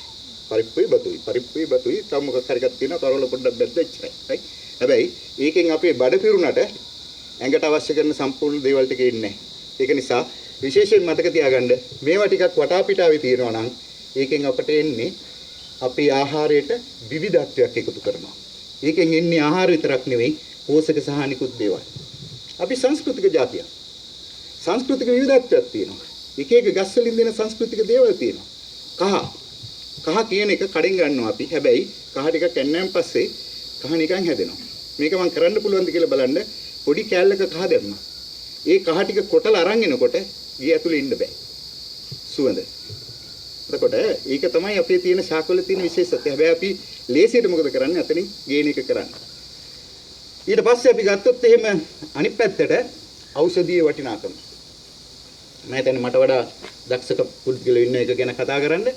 පරිප්පුයි බතුයි තව මොකක් හරි එකක් තියෙනවා කරවල පොඩ්ඩක් බැද්ද ඉච්චරයි. right? හැබැයි ඒකෙන් අපේ බඩ පිරුණට ඇඟට අවශ්‍ය කරන සම්පූර්ණ දේවල් ටික ඉන්නේ. ඒක නිසා විශේෂයෙන් මතක තියාගන්න මේවා ටිකක් වටා පිටාවේ තියෙනවා නම් ඒකෙන් අපට එන්නේ අපේ ආහාරයට විවිධත්වයක් එකතු කරනවා. ඒකෙන් එන්නේ ආහාර විතරක් නෙවෙයි පෝෂක සහ අනිකුත් දේවල්. අපි සංස්කෘතික ජාතියක්. සංස්කෘතික විවිධත්වයක් තියෙනවා. එක එක ගස් වලින් දෙන සංස්කෘතික දේවල් තියෙනවා. කහ කියන එක කඩෙන් ගන්නවා අපි. හැබැයි කහ ටික කැන්නෑන් පස්සේ කහ නිකන් හැදෙනවා. මේක මම කරන්න පුළුවන්ද කියලා බලන්න පොඩි කෑල්ලක කහ දැම්මා. ඒ කහ ටික කොටලා අරන් එනකොට ගේ ඇතුලේ ඉන්න බෑ. සුවඳ. එතකොට ඒක තමයි අපේ තියෙන ශාකවල තියෙන විශේෂත්වය. හැබැයි අපි ලේසියට මොකද කරන්නේ? අතනින් ගේන එක කරන්නේ. ඊට පස්සේ අපි ගත්තොත් එහෙම අනිත් පැත්තට ඖෂධීය වටිනාකම. මම හිතන්නේ මට වඩා දක්ෂක පුද්ගලයෝ ඉන්න එක ගැන කතා කරන්න.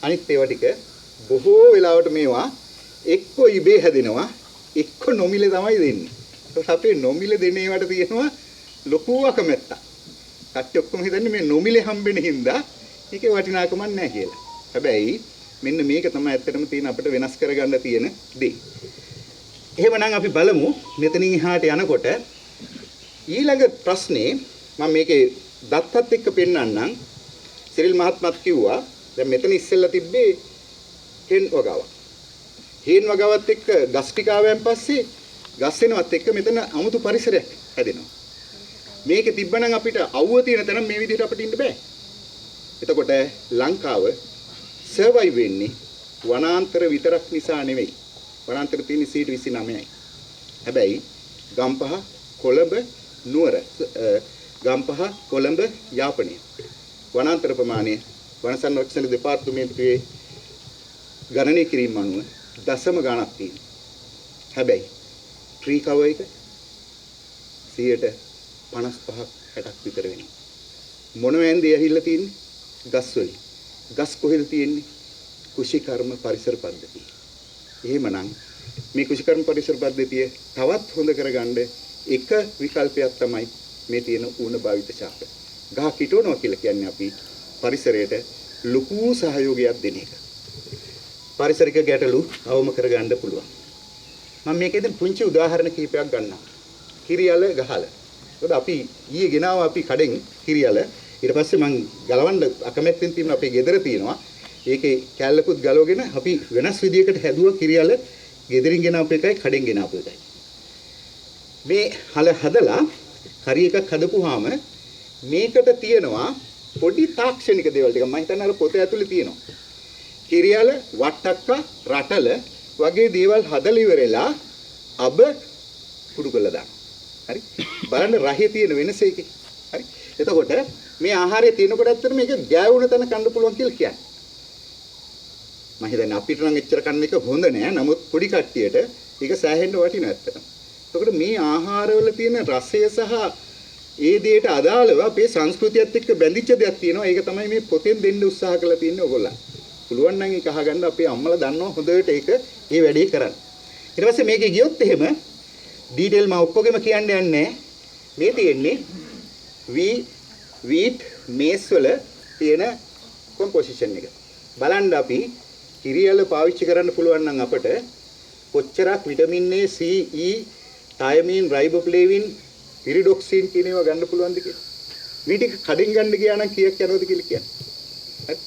අනිත් ඒවා ටික බොහෝ වෙලාවට මේවා එක්ක ඉබේ හැදෙනවා එක්ක නොමිලේ තමයි දෙන්නේ. ඒත් අපේ නොමිලේ දෙන ඒවාට තියෙනවා ලොකු අකමැත්තක්. කට්ටිය ඔක්කොම හිතන්නේ මේ නොමිලේ හම්බෙන හින්දා ඒකේ වටිනාකමක් නැහැ කියලා. හැබැයි මෙන්න මේක තමයි ඇත්තටම තියෙන අපිට වෙනස් කරගන්න තියෙන දේ. එහෙමනම් අපි බලමු මෙතනින් එහාට යනකොට ඊළඟ ප්‍රශ්නේ මම මේකේ දත්තත් එක්ක පෙන්නන්නම්. සිරිල් මහත්මත් කිව්වා දැන් මෙතන ඉස්සෙල්ලා තිබ්බේ හේන් වගාවක්. හේන් වගාවත් එක්ක ගස් ටික ආවයන් පස්සේ ගස් වෙනවත් එක්ක මෙතන 아무තු පරිසරයක් හැදෙනවා. මේකේ තිබ්බනම් අපිට අවුව තියෙන තැන මේ විදිහට අපිට ඉන්න බෑ. එතකොට ලංකාව සර්වයිව් වෙන්නේ වනාන්තර විතරක් නිසා නෙවෙයි. වනාන්තර තියෙන 29යි. හැබැයි ගම්පහ, කොළඹ, නුවර, ගම්පහ, කොළඹ, යාපනය වනාන්තර ප්‍රමාණය වන සංරක්ෂණ දෙපාර්තමේන්තුවේ ගණනය කිරීම අනුව දශම ගණක් තියෙනවා. හැබැයි ට්‍රී කවර් එක 55ක් 60ක් විතර වෙනවා. මොන වෙන්දේ ඇහිල්ලා තියෙන්නේ? ගස් වලින්. ගස් කොහෙද තියෙන්නේ? කුෂිකර්ම පරිසර පද්ධතිය. එහෙමනම් මේ කුෂිකර්ම පරිසර පද්ධතිය තවත් හොඳ කරගන්න එක විකල්පයක් තමයි මේ තියෙන ඌණ භාවිත ශාක. ගහ කිටවනවා කියලා කියන්නේ අපි පරිසරයට ලොකු සහයෝගයක් දෙන එක. පරිසරික ගැටලු අවම කරගන්න පුළුවන්. මම මේකෙන් පුංචි උදාහරණ කිහිපයක් ගන්නවා. කිරියල ගහල. මොකද අපි ඊයේ ගෙනාවා අපි කඩෙන් කිරියල. ඊට පස්සේ මම ගලවන්න අකමැත්තෙන් තියෙන අපේ ගෙදර තියෙනවා. ඒකේ කැල්ලකුත් ගලවගෙන අපි වෙනස් විදියකට හැදුවා කිරියල. ගෙදරින් ගෙනාපු එකයි කඩෙන් ගෙනාපු එකයි. මේ හල හදලා හරි එකක් හදපුවාම මේකට තියෙනවා පොඩි තාක්ෂණික දේවල් ටික. මම හිතන්නේ අර පොත ඇතුලේ තියෙනවා. කිරියල, වට්ටක්ක, රටල වගේ දේවල් හදලා ඉවරලා අබ කුඩු කරලා දානවා. හරි? බලන්න රහේ තියෙන වෙනස ඒකේ. හරි? එතකොට මේ ආහාරය තියෙනකොට ඇත්තට මේක ගෑවුණ තැන කන්න පුළුවන් කියලා කියන්නේ. මම හිතන්නේ අපිට නම් එච්චර කන්න එක හොඳ නෑ. නමුත් පොඩි කට්ටියට ඒක සෑහෙන්න වටිනවා ඇත්තටම. එතකොට මේ ආහාරවල තියෙන රසය සහ ඒ දෙයට අදාළව අපේ සංස්කෘතියත් එක්ක බැඳිච්ච දෙයක් තියෙනවා. ඒක තමයි මේ පොතෙන් දෙන්න උත්සාහ කරලා තියෙන්නේ ඔයගොල්ලන්. පුළුවන් නම් ඒක අහගන්න අපේ අම්මලා දන්නවා හොඳට ඒක ඒ වැඩේ කරන්න. ඊට පස්සේ මේකේ ගියොත් එහෙම ඩීටේල් මම ඔක්කොගෙම කියන්න යන්නේ මේ තියෙන්නේ wheat maize වල තියෙන composition එක. බලන්න අපි කිරියල පාවිච්චි කරන්න පුළුවන් නම් අපට කොච්චරක් vitamin A, C, E, thiamine, riboflavin, pyridoxine කියන ඒවා ගන්න පුළුවන්ද කියලා. මේ ටික කඩෙන් ගන්න ගියා නම් කීයක් යනවද කියලා කියන්නේ. හරි.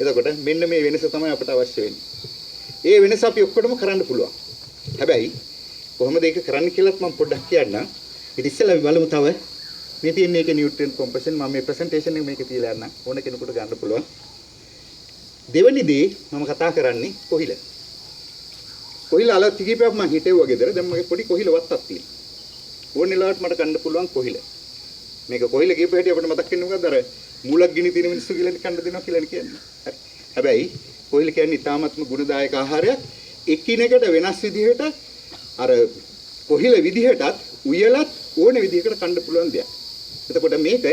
එතකොට මෙන්න මේ වෙනස තමයි අපට අවශ්‍ය වෙන්නේ. ඒ වෙනස අපි ඔක්කොටම කරන්න පුළුවන්. හැබැයි කොහොමද ඒක කරන්න කියලාත් මම පොඩ්ඩක් කියන්නම්. ඉතින් ඉස්සෙල්ලා අපි බලමු තව මේ තියෙන එකේ නියුට්‍රියන්ට් කොම්පොසිෂන් මම මේ ප්‍රසන්ටේෂන් එක මේකේ තියලා යන්නම්. ඕන කෙනෙකුට ගන්න පුළුවන්. දෙවෙනි දේ මම කතා කරන්නේ කොහිල. කොහිල අල තිකීපයක් මම හිටෙව්වා ගෙදර. දැන් මගේ පොඩි කොහිල වත්තක් තියෙනවා. ඕන වෙලාවට මට ගන්න පුළුවන් කොහිල. මේක කොහිල කියපු හැටි අපිට මතක් වෙන්නේ මොකද්ද? අර මූලක් ගිනි තියෙන මිනිස්සු කියලා කන්න දෙනවා කියලා කියන්නේ. හරි. හැබැයි කොහිල කියන්නේ ඉතාමත්ම ගුණදායක ආහාරයක්. එකිනෙකට වෙනස් විදිහට අර කොහිල විදිහටත් උයලත් ඕන විදිහකට කන්න පුළුවන් දෙයක්. එතකොට මේක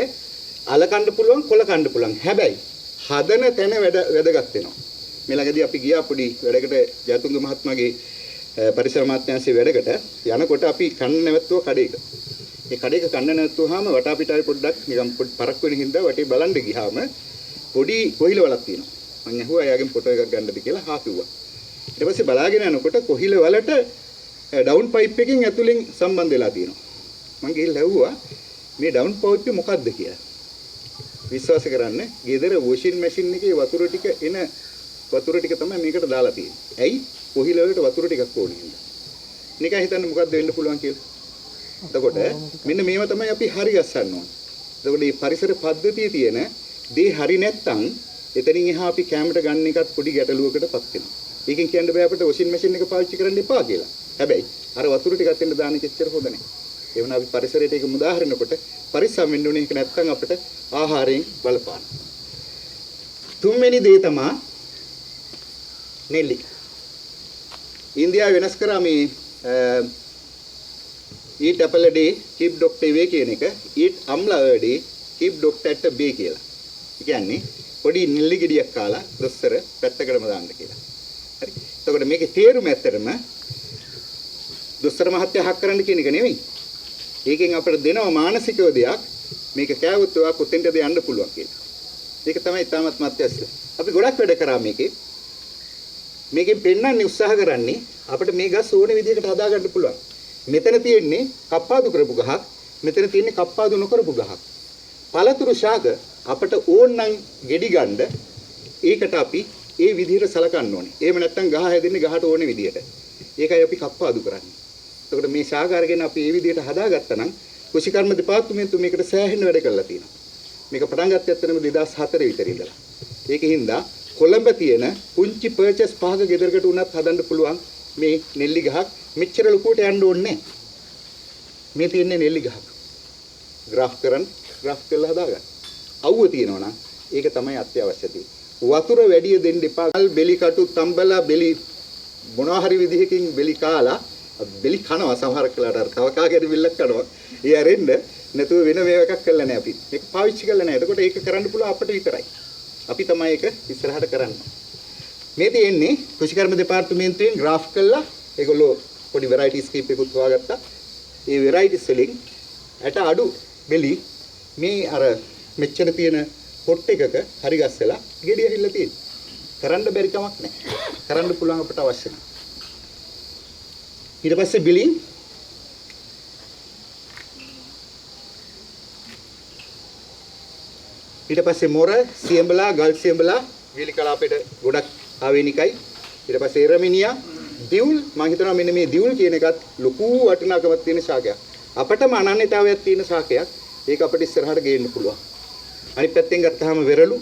අල කන්න පුළුවන් කොළ කන්න පුළුවන්. හැබැයි හදන තැන වැදගත් වෙනවා. මේ ළඟදී අපි ගියා පොඩි වැඩකට ජයතුංග මහත්මයාගේ පරිසර අමාත්‍යාංශයේ වැඩකට යනකොට අපි කන්න නැවතුව කඩේක. මේ කඩේක කන්න නැවතුවාම වටා පිටාවේ පොඩ්ඩක් නිකන් පරක් වෙන හින්දා වටේ බලන්න ගියාම පොඩි කොහිල වලක් තියෙනවා. මම ඇහුවා එයාගෙන් ෆොටෝ එකක් ගන්නද කියලා හා කිව්වා. ඊට පස්සේ බලාගෙන යනකොට කොහිල වලට ඩවුන් පයිප් එකකින් ඇතුලෙන් සම්බන්ධ වෙලා තියෙනවා. මම ගිහිල්ලා ඇහුවා මේ ඩවුන් පයිප් එක මොකක්ද කියලා. විශ්වාස කරන්න ගෙදර වොෂින් මැෂින් එකේ වතුර ටික තමයි මේකට දාලා තියෙන්නේ. ඇයි? කොහිල වලට වතුර ටිකක් ඕනේ හින්දා. නිකන් හිතන්න මොකක්ද වෙන්න පුළුවන් කියලා. එතකොට මෙන්න මේව තමයි අපි හරි ගස්සන්න ඕනේ. එතකොට මේ පරිසර පද්ධතියේ තියෙන දේ හරි නැත්තම් එතනින් එහා අපි කැමරට ගන්න එකත් පොඩි ගැටලුවකටපත් වෙනවා. ඒකෙන් කියන්න බෑ අපිට වොෂින් මැෂින් එක පාවිච්චි කරන්න එපා කියලා. හැබැයි අර වතුර ටිකක් එන්න දාන්න කෙච්චර හොඳ නැහැ. ඒ වුණා අපි පරිසරයට ඒක උදාහරණයකට පරිස්සම් වෙන්න ඕනේ. ඒක නැත්තම් අපිට ආහාරයෙන් බලපාන. තුන්වෙනි දේ තමයි නෙල්ලි. ඉන්දියාව වෙනස් කරා මේ eat apple a day keep doctor away කියන එක eat amla a day keep doctor at bay කියලා. ඒ කියන්නේ පොඩි නෙල්ලි ගෙඩියක් කාලා දොස්තර පැත්තකටම දාන්න කියලා. හරි. එතකොට මේකේ තේරුම ඇත්තටම දොස්තර මහත්තයා හක් කරන්න කියන එක නෙවෙයි. ඒකෙන් අපිට දෙනවා මානසිකව දෙයක් මේක කෑවොත් ඔයා කොතෙන්ද යන්න පුළුවන් කියලා. ඒක තමයි තාමත් මැත්තස්ස. අපි ගොඩක් වැඩ කරා මේකේ. මේකෙන් පෙන්වන්නේ උත්සාහ කරන්නේ අපිට මේ ගස් ඕන විදිහකට හදා ගන්න පුළුවන්. මෙතන තියෙන්නේ කප්පාදු කරපු ගහක්, මෙතන තියෙන්නේ කප්පාදු නොකරපු ගහක්. පළතුරු ශාක අපිට ඕනනම් ගෙඩි ගන්න ඒකට අපි ඒ විදිහට සලකන්න ඕනේ. එහෙම නැත්නම් ගහ හැදෙන්නේ ගහට ඕන විදිහට. ඒකයි අපි කප්පාදු කරන්නේ. එතකොට මේ ශාක අරගෙන අපි මේ විදිහට හදාගත්තා නම් කෘෂිකර්ම දෙපාර්තමේන්තුව මේකට සෑහෙන වැඩ කරලා තියෙනවා. මේක පටන් ගත්තේ ඇත්තටම 2004 විතර ඉඳලා. ඒකින්දා කොළඹ තියෙන පුංචි පර්චේස් පහක ගෙදරකට උනත් හදන්න පුළුවන් මේ නෙල්ලි ගහක්. මෙච්චර ලොකුවට යන්න ඕනේ නැහැ. මේ තියෙන්නේ නෙල්ලි ගහක්. ග්‍රාෆ් කරලා හදාගන්න. අවුව තියෙනවා නම් ඒක තමයි අත්‍යවශ්‍ය දේ. වතුර වැඩි දෙන්න එපා. බෙලි කටු තම්බලා බෙලි මොනවා හරි විදිහකින් බෙලි කාලා බෙලි කනවා සමහර කලාට අර තව කාගේ බිල්ලක් කනවා. ඒ ඇරෙන්න නැතුව වෙන මේව එකක් කළා නෑ අපි. මේක පාවිච්චි කළා නෑ. එතකොට ඒක කරන්න පුළුවන් අපිට විතරයි. අපි තමයි ඒක ඉස්සරහට කරන්නේ. මේ තියෙන්නේ කෘෂිකර්ම දෙපාර්තමේන්තුවෙන් ග්‍රාෆ් කළා. ඒගොල්ලෝ පොඩි වෙරයිටිස් කීපයකට හොයාගත්තා. ඒ වෙරයිටිස් වලින් ඇට අඩු බෙලි මේ අර මෙච්චර තියෙන පොට් එකක හරි ගස්සලා ගෙඩිය හිල්ලලා තියෙනවා. කරන්න බැරි කමක් නැහැ. කරන්න පුළුවන් අපට අවශ්‍ය නැහැ. ඊට පස්සේ බිලි ඊට පස්සේ මොර සියඹලා ගල් සියඹලා වීලි කලාපෙට ගොඩක් ආවේනිකයි. ඊට පස්සේ එරමිනියා දිවුල් මම හිතනවා මෙන්න මේ දිවුල් කියන එකත් ලොකු වටිනාකමක් තියෙන ශාකයක්. අපටම අනන්‍යතාවයක් තියෙන ශාකයක්. ඒක අපිට ඉස්සරහට ගේන්න පුළුවන්. අනිත් පැත්තෙන් ගත්තාම වෙරළු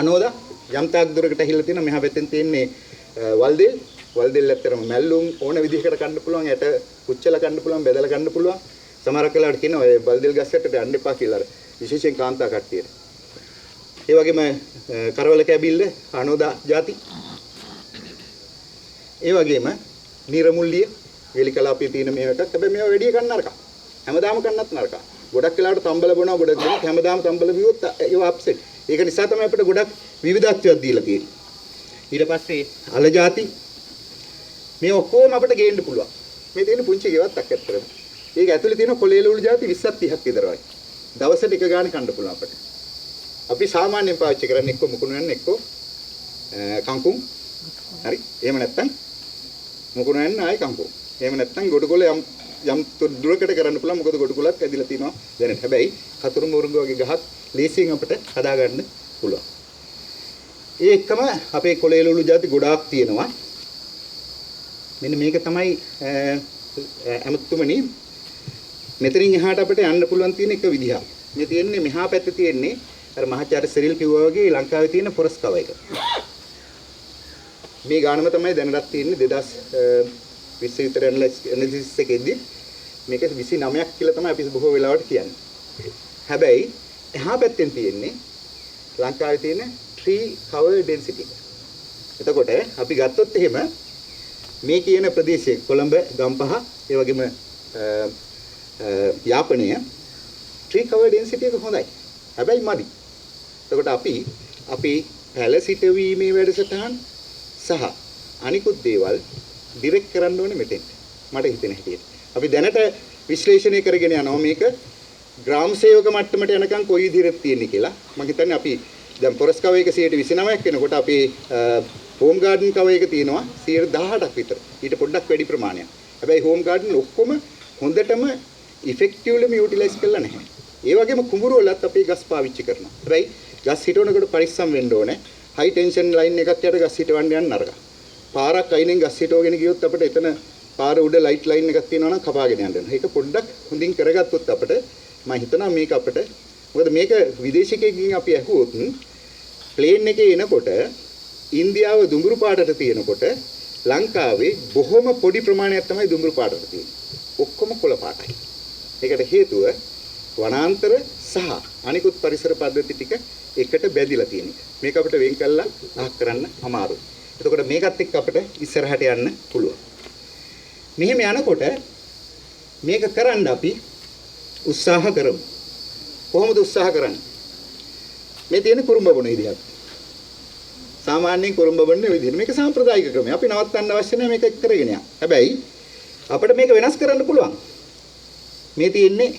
අනෝදා යම් තාක් දුරකට ඇහිලා තියෙනවා. මෙහා පැත්තෙන් තියෙන්නේ වල්දෙල් ඇත්තරම මැල්ලුම් ඕන විදිහකට කන්න පුළුවන්. යට කුච්චලා කන්න පුළුවන්, බෙදලා කන්න පුළුවන්. සමහරක් වෙලාවට කියනවා ඔය වල්දෙල් ගස් යටට යන්න එපා කියලා. විශේෂයෙන් කාන්තා කට්ටියට. ඒ වගේම කරවල කැබිල්ල අනෝදා ಜಾති. ඒ වගේම නිරමුල්ලිය වේලි කලාපයේ තියෙන මේවට හැබැයි මේවා වැඩි කන්න නරකයි. හැමදාම කන්නත් නරකයි. ගොඩක් වෙලාවට තම්බල බොනවා ගොඩක් දෙනෙක් හැමදාම තම්බල බිව්වොත් ඒවා අප්සෙට්. ඒක නිසා තමයි අපිට ගොඩක් විවිධත්වයක් දීලා තියෙන්නේ. ඊට පස්සේ අල ಜಾති මේ ඔක්කොම අපිට ගේන්න පුළුවන්. මේ තියෙන පුංචි ගෙවත්තක් ඇත්තටම. ඒක ඇතුලේ තියෙන කොළේලුළු ಜಾති 20ක් 30ක් විතර වගේ. දවසට එක ගානේ කන්න පුළුවන් අපිට. අපි සාමාන්‍යයෙන් පාවිච්චි කරන්නේ එක්ක මුකුණු වෙන එක්ක කංකුම්. හරි. එහෙම නැත්නම් මුකුණු වෙන ආයි කංකුම්. එහෙම නැත්නම් ගොඩකොළ යම් දුරකට කරන්න පුළුවන්. මොකද ගොඩකොළක් ඇදිලා තිනවා දැනට. හැබැයි කතුරු මුරුංග වගේ ගහක් ලේසියෙන් අපිට හදාගන්න පුළුවන්. ඒ එක්කම අපේ කොළේලුළු ಜಾති ගොඩාක් තියෙනවා. මෙන්න මේක තමයි අමතුමනි මෙතනින් එහාට අපිට යන්න පුළුවන් තියෙන එක විදිහක්. මේ තියෙන්නේ මෙහා පැත්තේ තියෙන්නේ අර මහාචාර්ය සිරිල් කිව්වා වගේ ලංකාවේ තියෙන ෆොරස්ට් කවර් එක. මේ ගානම තමයි දැනටත් තියෙන්නේ 2020 විතර ඇනලිසිස් එකේදී මේක 29ක් කියලා තමයි අපි බොහෝ වෙලාවට කියන්නේ. හැබැයි එහා පැත්තෙන් තියෙන්නේ ලංකාවේ තියෙන tree cover density එක. එතකොට අපි ගත්තොත් එහෙම මේ කියන ප්‍රදේශයේ කොළඹ ගම්පහ ඒ වගේම යාපනය tree cover density එක හොඳයි. හැබැයි මදි. එතකොට අපි පැල සිටවීමේ වැඩසටහන් සහ අනිකුත් දේවල් ඩිරෙක්ට් කරන්න ඕනේ මෙතෙන්. මට හිතෙන හැටියට. අපි දැනට විශ්ලේෂණය කරගෙන යනවා මේක ග්‍රාම සේවක මට්ටමට යනකම් කොයි විදිහට තියෙන්නේ කියලා. මම හිතන්නේ අපි දැන් පොරස් කව එක 29ක් වෙනකොට අපේ හෝම් ගාඩන් කව එක තියෙනවා 18ක් විතර. ඊට පොඩ්ඩක් වැඩි ප්‍රමාණයක්. හැබැයි හෝම් ගාඩන් ඔක්කොම හොඳටම ඉෆෙක්ටිව්ලිම යූටිලයිස් කරලා නැහැ. ඒ වගේම කුඹුරු වලත් අපි ගස් පාවිච්චි කරනවා. හැබැයි ගස් හිටවනකොට පරිස්සම් වෙන්න ඕනේ. හයි ටෙන්ෂන් ලයින් එකක් යට ගස් හිටවන්න යන්න නරකයි. පාරක් අයිනෙන් ගස් හිටවගෙන ගියොත් අපිට එතන පාර උඩ ලයිට් ලයින් එකක් තියෙනවා නම් කපාගෙන යන්න වෙනවා. ඒක පොඩ්ඩක් හොඳින් කරගත්තොත් අපිට මම හිතනවා මේක අපිට මොකද මේක විදේශිකයෙක්ගෙන් අපි ඇහුවොත් ප්ලේන් එකේ එනකොට ඉන්දියාව දුඹුරු පාටට තියෙනකොට ලංකාවේ බොහොම පොඩි ප්‍රමාණයක් තමයි දුඹුරු පාටට තියෙන්නේ. ඔක්කොම කොළ පාටයි. ඒකට හේතුව වනාන්තර සහ අනිකුත් පරිසර පද්ධති ටික එකට බැඳිලා තියෙන එක. මේක අපිට වෙන් කළා අහක් කරන්න අමාරුයි. එතකොට මේකත් එක්ක අපිට ඉස්සරහට යන්න පුළුවන්. මෙහෙම යනකොට මේක කරන්න අපි උත්සාහ කරමු. කොහොමද උත්සාහ කරන්නේ? මේ තියෙන කුරුම්බ බොන විදිහක්. සාමාන්‍යයෙන් කුරුම්බ බොන්නේ විදිහට. මේක සාම්ප්‍රදායික ක්‍රමයක්. අපි නවත්තන්න අවශ්‍ය නැහැ මේක කරගෙන යන්න. හැබැයි අපිට මේක වෙනස් කරන්න පුළුවන්. මේ තියෙන්නේ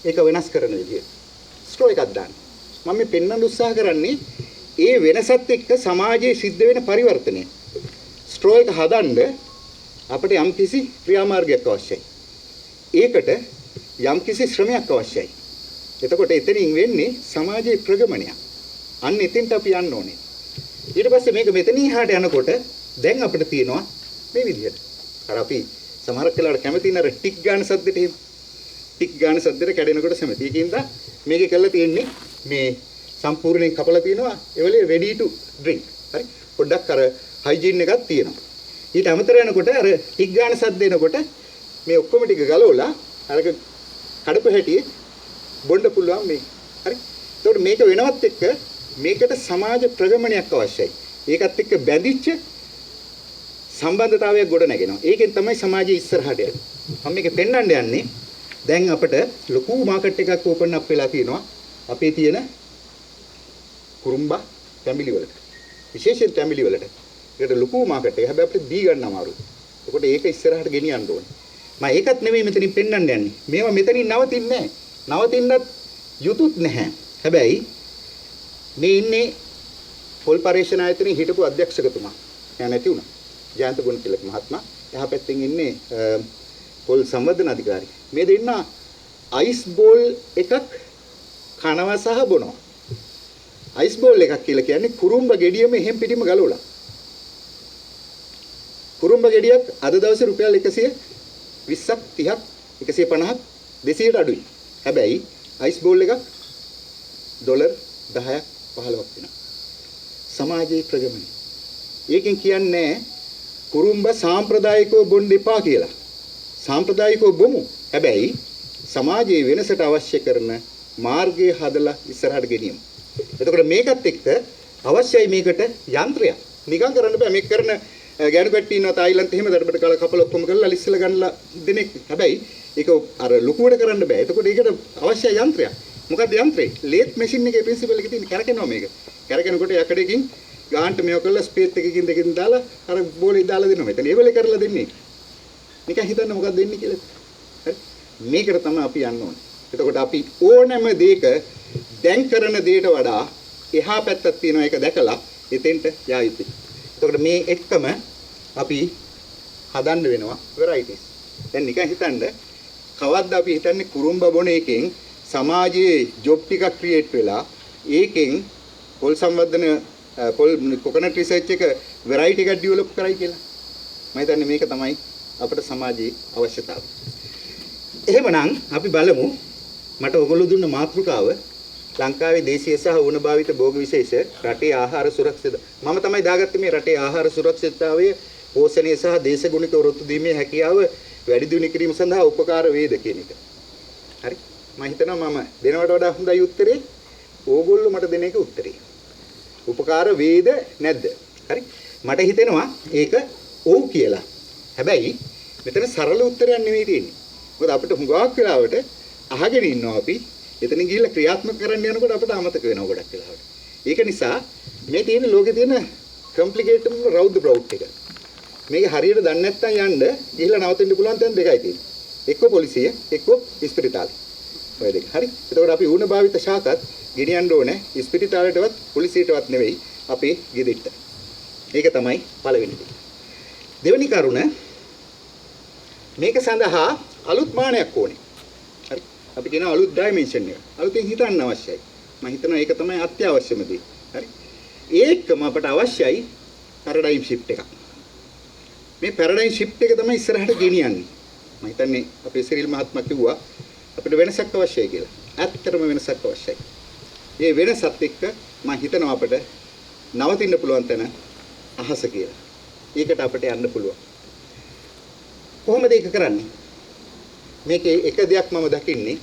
ඒක වෙනස් කරන විදිය. ස්ට්‍රෝ එකක් දාන්න. මම මේ පෙන්වන්න උත්සාහ කරන්නේ ඒ වෙනසත් එක්ක සමාජයේ සිද්ධ වෙන පරිවර්තනය. ස්ට්‍රෝ එක හදන්න අපිට යම්කිසි ක්‍රියාමාර්ගයක් අවශ්‍යයි. ඒකට යම්කිසි ශ්‍රමයක් අවශ්‍යයි. එතකොට එතනින් වෙන්නේ සමාජයේ ප්‍රගමනය. අන්න එතෙන්ට අපි යන්න ඕනේ. ඊට පස්සේ මේක මෙතනින් එහාට යනකොට දැන් අපිට තියෙනවා මේ විදිහට. අර අපි සමහරක් වෙලාවට කැමති නර ටික් ගන්න සද්දෙට එහෙම. ටික් ගන්න සද්දෙට කැඩෙනකොට සමති. ඒකින්ද මේකේ කරලා තියෙන්නේ මේ සම්පූර්ණයෙන් කපලා තියෙනවා ඒ වෙලේ ready to drink. හරි. පොඩ්ඩක් අර හයිජීන් එකක් තියෙනවා. ඊට අමතර යනකොට අර ටික් ගන්න සද්ද එනකොට මේ ඔක්කොම ටික ගලවලා අරක කඩපු හැටියේ බොන්න පුළුවන් මේ. හරි. ඒකට මේක වෙනවත් එක්ක මේකට සමාජ ප්‍රගමනයක් අවශ්‍යයි. ඒකත් එක්ක බැඳිච්ච සම්බන්ධතාවයක් ගොඩ නැගෙනවා. ඒකෙන් තමයි සමාජයේ ඉස්සරහට යන්නේ. මම මේක පෙන්වන්න යන්නේ දැන් අපිට ලොකු මාකට් එකක් ඕපන් අප් වෙලා තියෙනවා. අපේ තියෙන කුරුම්බා ෆැමිලි වලට. විශේෂයෙන් ෆැමිලි වලට. ඒකට ලොකු මාකට් එක. හැබැයි අපිට දී ගන්න අමාරුයි. ඒකට ඒක ඉස්සරහට ගෙනියන්න ඕනේ. මම ඒකත් නෙමෙයි මෙතනින් පෙන්වන්න යන්නේ. මේවා මෙතනින් නවතින්නේ නැහැ. නවතින්නත් යුතුත් නැහැ. හැබැයි මේ ඉන්නේ පොල් පරීක්ෂණ ආයතනයේ හිටපු අධ්‍යක්ෂකතුමා. එයා නැති වුණා. ජයන්ත ගුණතිලක මහත්මයා. එහා පැත්තෙන් ඉන්නේ පොල් සංවර්ධන අධිකාරී. මේ දෙන්න අයිස් බෝල් එකක් කනවා සහ බොනවා. අයිස් බෝල් එකක් කියලා කියන්නේ කුරුම්බ ගෙඩියම එහෙම් පිටිම ගලවලා. කුරුම්බ ගෙඩියක් අද දවසේ රුපියල් 120ක් 30ක් 150ක් 200ට අඩුයි. හැබැයි අයිස් බෝල් එකක් ඩොලර් 10ක් 15ක් වෙනවා. සමාජයේ ප්‍රගමනය. ඒකෙන් කියන්නේ කුරුම්බ සාම්ප්‍රදායිකව බොන්න එපා කියලා. සාම්ප්‍රදායිකව බොමු. හැබැයි සමාජයේ වෙනසට අවශ්‍ය කරන මාර්ගය හදලා ඉස්සරහට ගෙනියමු. එතකොට මේකත් එක්ක අවශ්‍යයි මේකට යන්ත්‍රයක්. නිකන් කරන්න බෑ. මේක කරන ගෑනු කට්ටිය ඉන්නවා තායිලන්තේ එහෙම දඩබඩ කාලා කපල ඔක්කොම කරලා ලිස්සලා ගන්නලා දෙනෙක්. හැබැයි ඒක අර ලොකුවට කරන්න බෑ. එතකොට ඒකට අවශ්‍යයි යන්ත්‍රයක්. මොකක්ද යන්ත්‍රේ? ලේත් මැෂින් එකේ ප්‍රින්සිපල් එක තියෙන කරකිනවා මේක. කරකිනකොට යකඩකින් ගාන්ට මේව කරලා ස්පේස් එකකින් දෙකකින් දාලා අර බෝලේ දාලා දෙනවා. මෙතන ඒ වෙලේ කරලා දෙන්නේ. නිකන් හිතන්න මොකක්ද වෙන්නේ කියලා. හරි? මේකට තමයි අපි යන්න ඕනේ. එතකොට අපි ඕනෑම දෙයක දැන් කරන දෙයට වඩා එහා පැත්තක් තියෙනවා ඒක දැකලා එතෙන්ට යා යුතුයි. එතකොට මේ එක්කම අපි හදන්න වෙනවා වෙරයිටිස්. දැන් නිකන් හිතන්න කවද්ද අපි හිතන්නේ කුරුම්බ බොන එකෙන් සමාජයේ ජොබ් ටිකක් ක්‍රියේට් වෙලා ඒකෙන් පොල් සංවර්ධන පොල් කොකනට් රිසර්ච් එක වෙරයිටි එකක් ඩෙවලොප් කරයි කියලා. මම හිතන්නේ මේක තමයි අපේ සමාජයේ අවශ්‍යතාවය. එහෙමනම් අපි බලමු මට ඔයගොල්ලෝ දුන්න මාතෘකාව ලංකාවේ දේශීය සහ වුණභාවිත භෝග විශේෂ රටේ ආහාර සුරක්ෂිත මම තමයි දාගත්තේ මේ රටේ ආහාර සුරක්ෂිතතාවය පෝෂණය සහ දේශගුණික වෘත්ති දීමේ හැකියාව වැඩි දියුණු කිරීම සඳහා උපකාර වේද කියන එක. හරි? මම හිතනවා මම දෙනවට වඩා හොඳයි උත්තරේ ඕගොල්ලෝ මට දෙන එක උත්තරේ. උපකාර වේද නැද්ද? හරි? මට හිතෙනවා ඒක ඔව් කියලා. හැබැයි මෙතන සරල උත්තරයක් නෙවෙයි තියෙන්නේ. මොකද අපිට හුඟක් වෙලාවට අහගෙන ඉන්නවා අපි එතනින් ගිහිල්ලා ක්‍රියාත්මක කරන්න යනකොට අපිට අමතක වෙනවා ගොඩක් වෙලාවට. ඒක නිසා මේ තියෙන ලෝකේ තියෙන කොම්ප්ලිකේටඩ් රවුඩ් බ්‍රවුට් එක. මේක හරියට දන්නේ නැත්නම් යන්න ගිහිල්ලා නවතින්න පුළුවන් තැන් දෙකයි තියෙන්නේ. එක්ක පොලිසිය, එක්ක ඉස්පිරිතාලේ. ඔය දෙක. හරි. එතකොට අපි ඌණ භාවිත ශාකත් ගෙනියන්න ඕනේ ඉස්පිරිතාලේටවත් පොලිසියටවත් නෙවෙයි අපේ ගෙදෙට්ට. ඒක තමයි පළවෙනි දේ. දෙවෙනි කරුණ මේක සඳහා අලුත් මානයක් ඕනේ. හරි. අපි කියන අලුත් ඩයිමන්ෂන් එක. අලුතෙන් හිතන්න අවශ්‍යයි. මම හිතනවා ඒක තමයි අත්‍යවශ්‍යම දේ. හරි. ඒකම අපට අවශ්‍යයි පැරඩයිම් shift එකක්. මේ පැරඩයිම් shift එක තමයි ඉස්සරහට ගෙනියන්නේ. මම හිතන්නේ අපේ සිරිල් මහත්මයා කිව්වා අපිට වෙනසක් අවශ්‍යයි කියලා. ඇත්තටම වෙනසක් අවශ්‍යයි. මේ වෙනසත් එක්ක මම හිතනවා අපිට නවතින්න පුළුවන් තැන අහස කියලා. ඒකට අපිට යන්න පුළුවන්. කොහොමද ඒක කරන්නේ? මේකේ එක දෙයක් මම දකින්නේ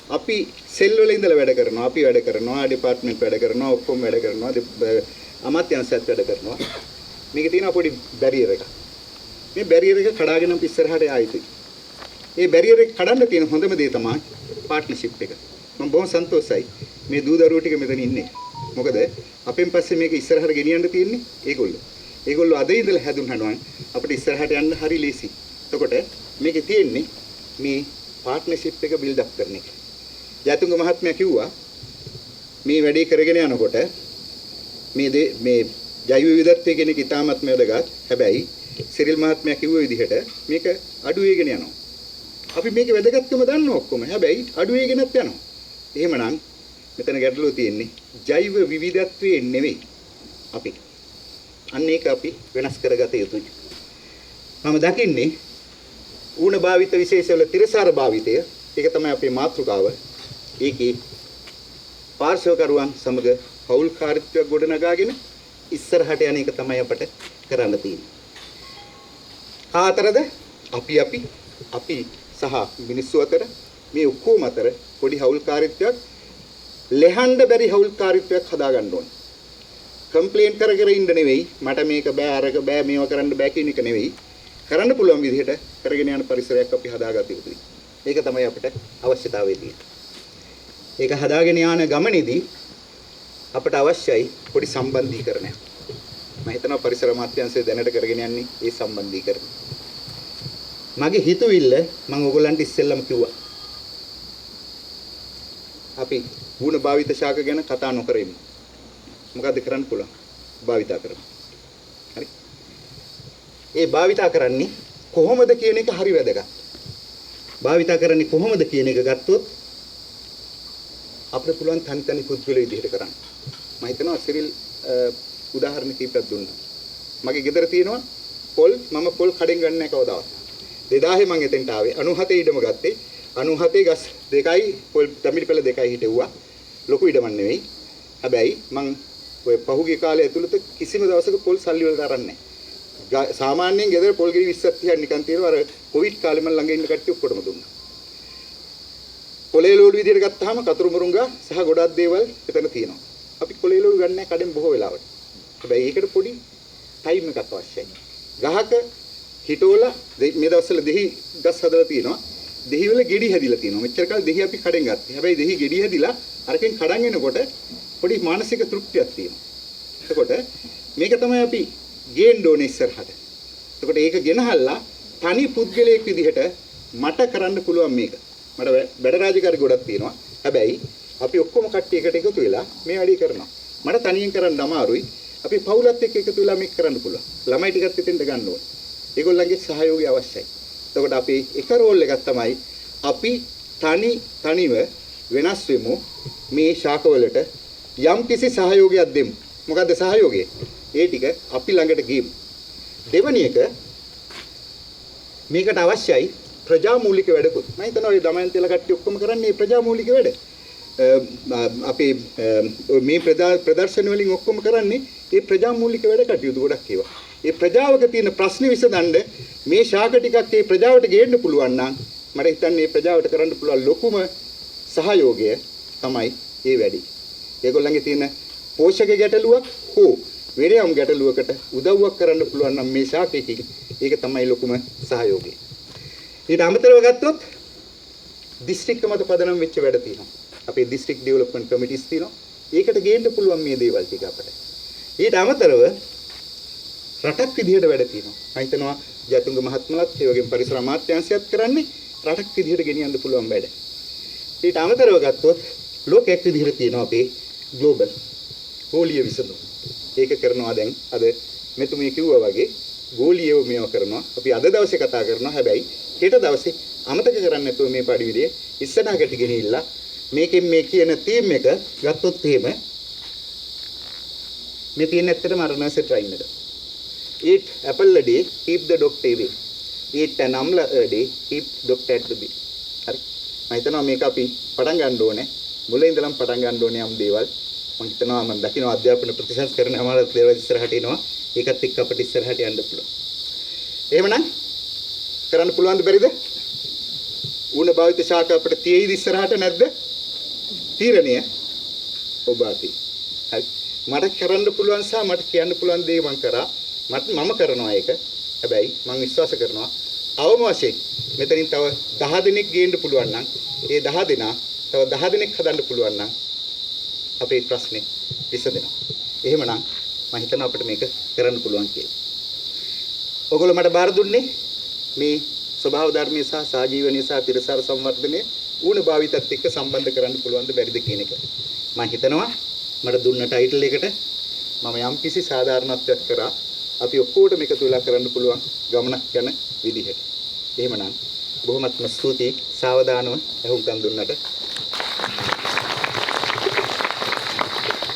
අපි සෙල් වල ඉඳලා වැඩ කරනවා, අපි වැඩ කරනවා, ඩිපාර්ට්මන්ට් වැඩ කරනවා, ඔක්කොම වැඩ කරනවා, අමාත්‍යාංශයත් වැඩ කරනවා. මේකේ තියෙන පොඩි බැරියර් එකක්. මේ බැරියර් එක කඩාගෙන අපි ඉස්සරහට ආයිතුයි. මේ බැරියර් එක කඩන්න තියෙන හොඳම දේ තමයි පාර්ට්නර්ෂිප් එක. මම බොහොම සන්තෝෂයි මේ දූ දරුවෝ ටික මෙතන ඉන්නේ. මොකද අපෙන් පස්සේ මේක ඉස්සරහට ගෙනියන්න තියෙන්නේ ඒගොල්ලෝ. ඒගොල්ලෝ අද ඉඳලා හැදුනහම අපිට ඉස්සරහට යන්න හරි ලේසි. එතකොට මේකේ තියෙන්නේ මේ පාර්ට්නර්ෂිප් එක බිල්ඩ් අප් කරන එක. ජයතුංග මහත්මයා කිව්වා මේ වැඩේ කරගෙන යනකොට මේ ජෛව විවිධත්වය කියන එක ඉතාමත් වැදගත්. හැබැයි සිරිල් මහත්මයා කිව්ව විදිහට මේක අඩු වෙගෙන යනවා. අපි මේකේ වැදගත්කම දන්නවා ඔක්කොම. හැබැයි අඩු වෙගෙනත් යනවා. එහෙමනම් මෙතන ගැටලුව තියෙන්නේ ජෛව විවිධත්වයේ නෙවෙයි අපි. අන්න ඒක අපි වෙනස් කරගත යුතුයි. මම දකින්නේ ඌණ භාවිත විශේෂවල තිරසාර භාවිතය ඒක තමයි අපේ මාතෘකාව. ඒකේ පාර්ශවකරුවන් සමග පෞල්කාරීත්වයක් ගොඩනගාගෙන ඉස්සරහට යන එක තමයි අපට කරන්න තියෙන්නේ. කාතරද අපි සහ මිනිස්සු අතර මේ ඔක්කොම අතර පොඩි හවුල්කාරීත්වයක් ලෙහන්න බැරි හවුල්කාරීත්වයක් හදාගන්න ඕනේ. කම්ප්ලේන්ට් කර ඉන්න නෙවෙයි මට මේක බෑ අරක බෑ මේව කරන්න බෑ කියන එක නෙවෙයි කරන්න පුළුවන් විදිහට කරගෙන යන පරිසරයක් අපි හදාගත යුතුයි. ඒක තමයි අපිට අවශ්‍යතාවය තියෙන්නේ. ඒක හදාගෙන යන ගමනේදී අපට අවශ්‍යයි පොඩි සම්බන්ධීකරණයක්. මම හිතනවා පරිසර අමාත්‍යාංශය දැනට කරගෙන යන්නේ ඒ සම්බන්ධීකරණ. මගේ හිතුවිල්ල මම ඔයගොල්ලන්ට ඉස්සෙල්ලම කිව්වා. අපි ගුණ භාවිත ශාක ගැන කතා නොකරෙමු. මොකද්ද කරන්න පුළුවන්? භාවිතා කරමු. හරි. ඒ භාවිතා කරන්නේ කොහොමද කියන එක හරි වැදගත්. භාවිතා කරන්නේ කොහොමද කියන එක ගත්තොත් අපිට පුළුවන් තනි පුද්ගල විදිහට කරන්න. මම හිතනවා සිරිල් උදාහරණ කිහිපයක් දුන්නා. මගේ ගෙදර තියෙනවා මම පොල් කඩෙන් ගන්න නැහැ කවදාවත්. 2000 මම එතෙන්ට ආවේ 97 ඉඩම ගත්තේ 97 ගස් දෙකයි පොල් තමිල් පෙළ දෙකයි හිටෙව්වා. ලොකු ඉඩමක් නෙවෙයි. හැබැයි මම ඔය පහුගිය කාලය ඇතුළත කිසිම දවසක පොල් සල්ලි වලට අරන්නේ නැහැ. සාමාන්‍යයෙන් ගෙදර පොල් ගෙඩි 20ක් 30ක් නිකන් තියෙනවා. අර කොවිඩ් කාලේ මම ළඟ ඉන්න කට්ටිය ඔක්කොටම දුන්නා. කොලේ ලෝඩු විදියට ගත්තාම කතුරු මුරුංගා සහ ගොඩක් දේවල් එතන තියෙනවා. අපි කොලේ ලෝඩු ගන්න නැහැ කඩෙන් බොහෝ වෙලාවට. හැබැයි ඒකට පොඩි ටයිම් එකක් අවශ්‍යයි. ගහක හිටෝලා මේ දවස්වල දෙහි ගස් හදලා තියෙනවා. දෙහි වල ගෙඩි හැදිලා තියෙනවා. මෙච්චර කාල දෙහි අපි කඩෙන් ගත්තා. හැබැයි දෙහි ගෙඩි හැදිලා අරකින් කඩන් එනකොට පොඩි මානසික තෘප්තියක් තියෙනවා. එතකොට මේක තමයි අපි ගේන්න ඕනේ ඉස්සරහට. එතකොට ඒක ගෙනහල්ලා තනි පුද්ගලයෙක් විදිහට මට කරන්න පුළුවන් මේක. මට වැඩ රාජකාරි ගොඩක් තියෙනවා. හැබැයි අපි ඔක්කොම කට්ටිය එකට එකතු වෙලා මේ වැඩේ කරනවා. මට තනියෙන් කරන්න අමාරුයි. අපි පවුලත් එක්ක එකතු වෙලා මේක කරන්න පුළුවන්. ළමයි ටිකත් එතෙන්ට ගන්න ඕනේ. ඒගොල්ලන්ගේ සහයෝගය අවශ්‍යයි. එතකොට අපි එක රෝල් එකක් තමයි අපි තනිව වෙනස් වෙමු මේ ශාකවලට යම් කිසි සහයෝගයක් දෙමු. මොකද්ද සහයෝගය? ඒ ටික අපි ළඟට ගියමු. දෙවැනි එක මේකට අවශ්‍යයි ප්‍රජාමූලික වැඩකුත්. මම හිතනවා ඔය දමයන්තිලා කට්ටිය ඔක්කොම කරන්නේ ප්‍රජාමූලික වැඩ. අපේ මේ ප්‍රදර්ශන වලින් ඔක්කොම කරන්නේ මේ ප්‍රජාමූලික වැඩ කටයුතු ගොඩක් ඒවා. මේ ප්‍රජාවක තියෙන ප්‍රශ්න විසඳන්න මේ ශාක ටිකක් මේ ප්‍රජාවට ගේන්න පුළුවන් නම් මට හිතන්නේ මේ ප්‍රජාවට කරන්න පුළුවන් ලොකුම සහයෝගය තමයි මේ වැඩි. ඒගොල්ලන්ගේ තියෙන පෝෂක ගැටලුවක් හෝ වෙනයම් ගැටලුවකට උදව්වක් කරන්න පුළුවන් නම් මේ ශාකයකින් ඒක තමයි ලොකුම සහයෝගය. ඊට අමතරව ගත්තොත් දිස්ත්‍රික්ක මත පදනම් වෙච්ච වැඩ තියෙනවා. අපේ දිස්ත්‍රික්ක ඩෙවලොප්මන්ට් කමිටිස් තියෙනවා. ඒකට ගේන්න පුළුවන් මේ දේවල් ටික අපිට. ඊට අමතරව රටක් විදිහට වැඩ තියෙනවා. මම හිතනවා ජයතුංග මහත්මලාත් ඒ වගේම පරිසර අමාත්‍යාංශයත් කරන්නේ රටක් විදිහට ගෙනියන්න පුළුවන් වැඩ. ඊට අමතරව ගත්තොත් ලෝකයක් විදිහට තියෙනවා අපේ ග්ලෝබල් ගෝලීය විසඳුම්. ඒක කරනවා දැන් අද මෙතුමිය කිව්වා වගේ ගෝලීයව මේව කරනවා. අපි අද දවසේ කතා කරනවා. හැබැයි හෙට දවසේ අමතක කරන්නේ නැතුව මේ පරිවිඩය ඉස්සරහට ගෙනිහිල්ලා මේකෙන් මේ කියන තීම් එක ගත්තොත් එහෙම මේ තියෙන ඇත්තටම අර නර්සරි ට්‍රයින් එක. eat apple a day keep the doctor away. eat an amla a day keep doctor at the bay. හරි. මම හිතනවා මේක අපි පටන් ගන්න ඕනේ. මුලින් ඉඳලම පටන් ගන්න ඕනේ යම් දේවල්. මම හිතනවා මම දකින්න අධ්‍යාපන ප්‍රතිශත කරන හැමෝම දේවල් ඉස්සරහට එනවා. ඒකත් එක්ක අපිට ඉස්සරහට යන්න පුළුවන්. එහෙමනම් කරන්න පුළුවන්ද බැරිද? ඌණ භාවිත ශාක අපිට තියෙයිද ඉස්සරහට නැද්ද? තීරණය ඔබ අතේ. හරි. මට කරන්න පුළුවන් සහ මට කියන්න පුළුවන් දේ මම කරා. මම කරනවා ඒක. හැබැයි මම විශ්වාස කරනවා අවම වශයෙන් මෙතනින් තව 10 දෙනෙක් ගේන්න පුළුවන් නම් ඒ 10 දෙනා තව 10 දෙනෙක් හදන්න පුළුවන් නම් අපේ ප්‍රශ්නේ විසඳෙනවා. එහෙමනම් මම හිතනවා අපිට මේක කරන්න පුළුවන් කියලා. ඔයගොල්ලෝ මට බාර දුන්නේ මේ ස්වභාව ධර්මයේ සහ සාජීවනයේ සහ තිරසාර සංවර්ධනයේ ඌණ භාවිතත් එක්ක සම්බන්ධ කරන්න පුළුවන්ද බැරිද කියන එක. මම හිතනවා මට දුන්න ටයිටල් එකට මම යම් කිසි සාධාරණත්වයක් කරා අපි ඔක්කොටම එකතු වෙලා කරන්න පුළුවන් ගමනක් යන විදිහට. එහෙමනම් බොහොමත්ම ස්තුතියි සාවධානව ඇහුම්කන් දුන්නට.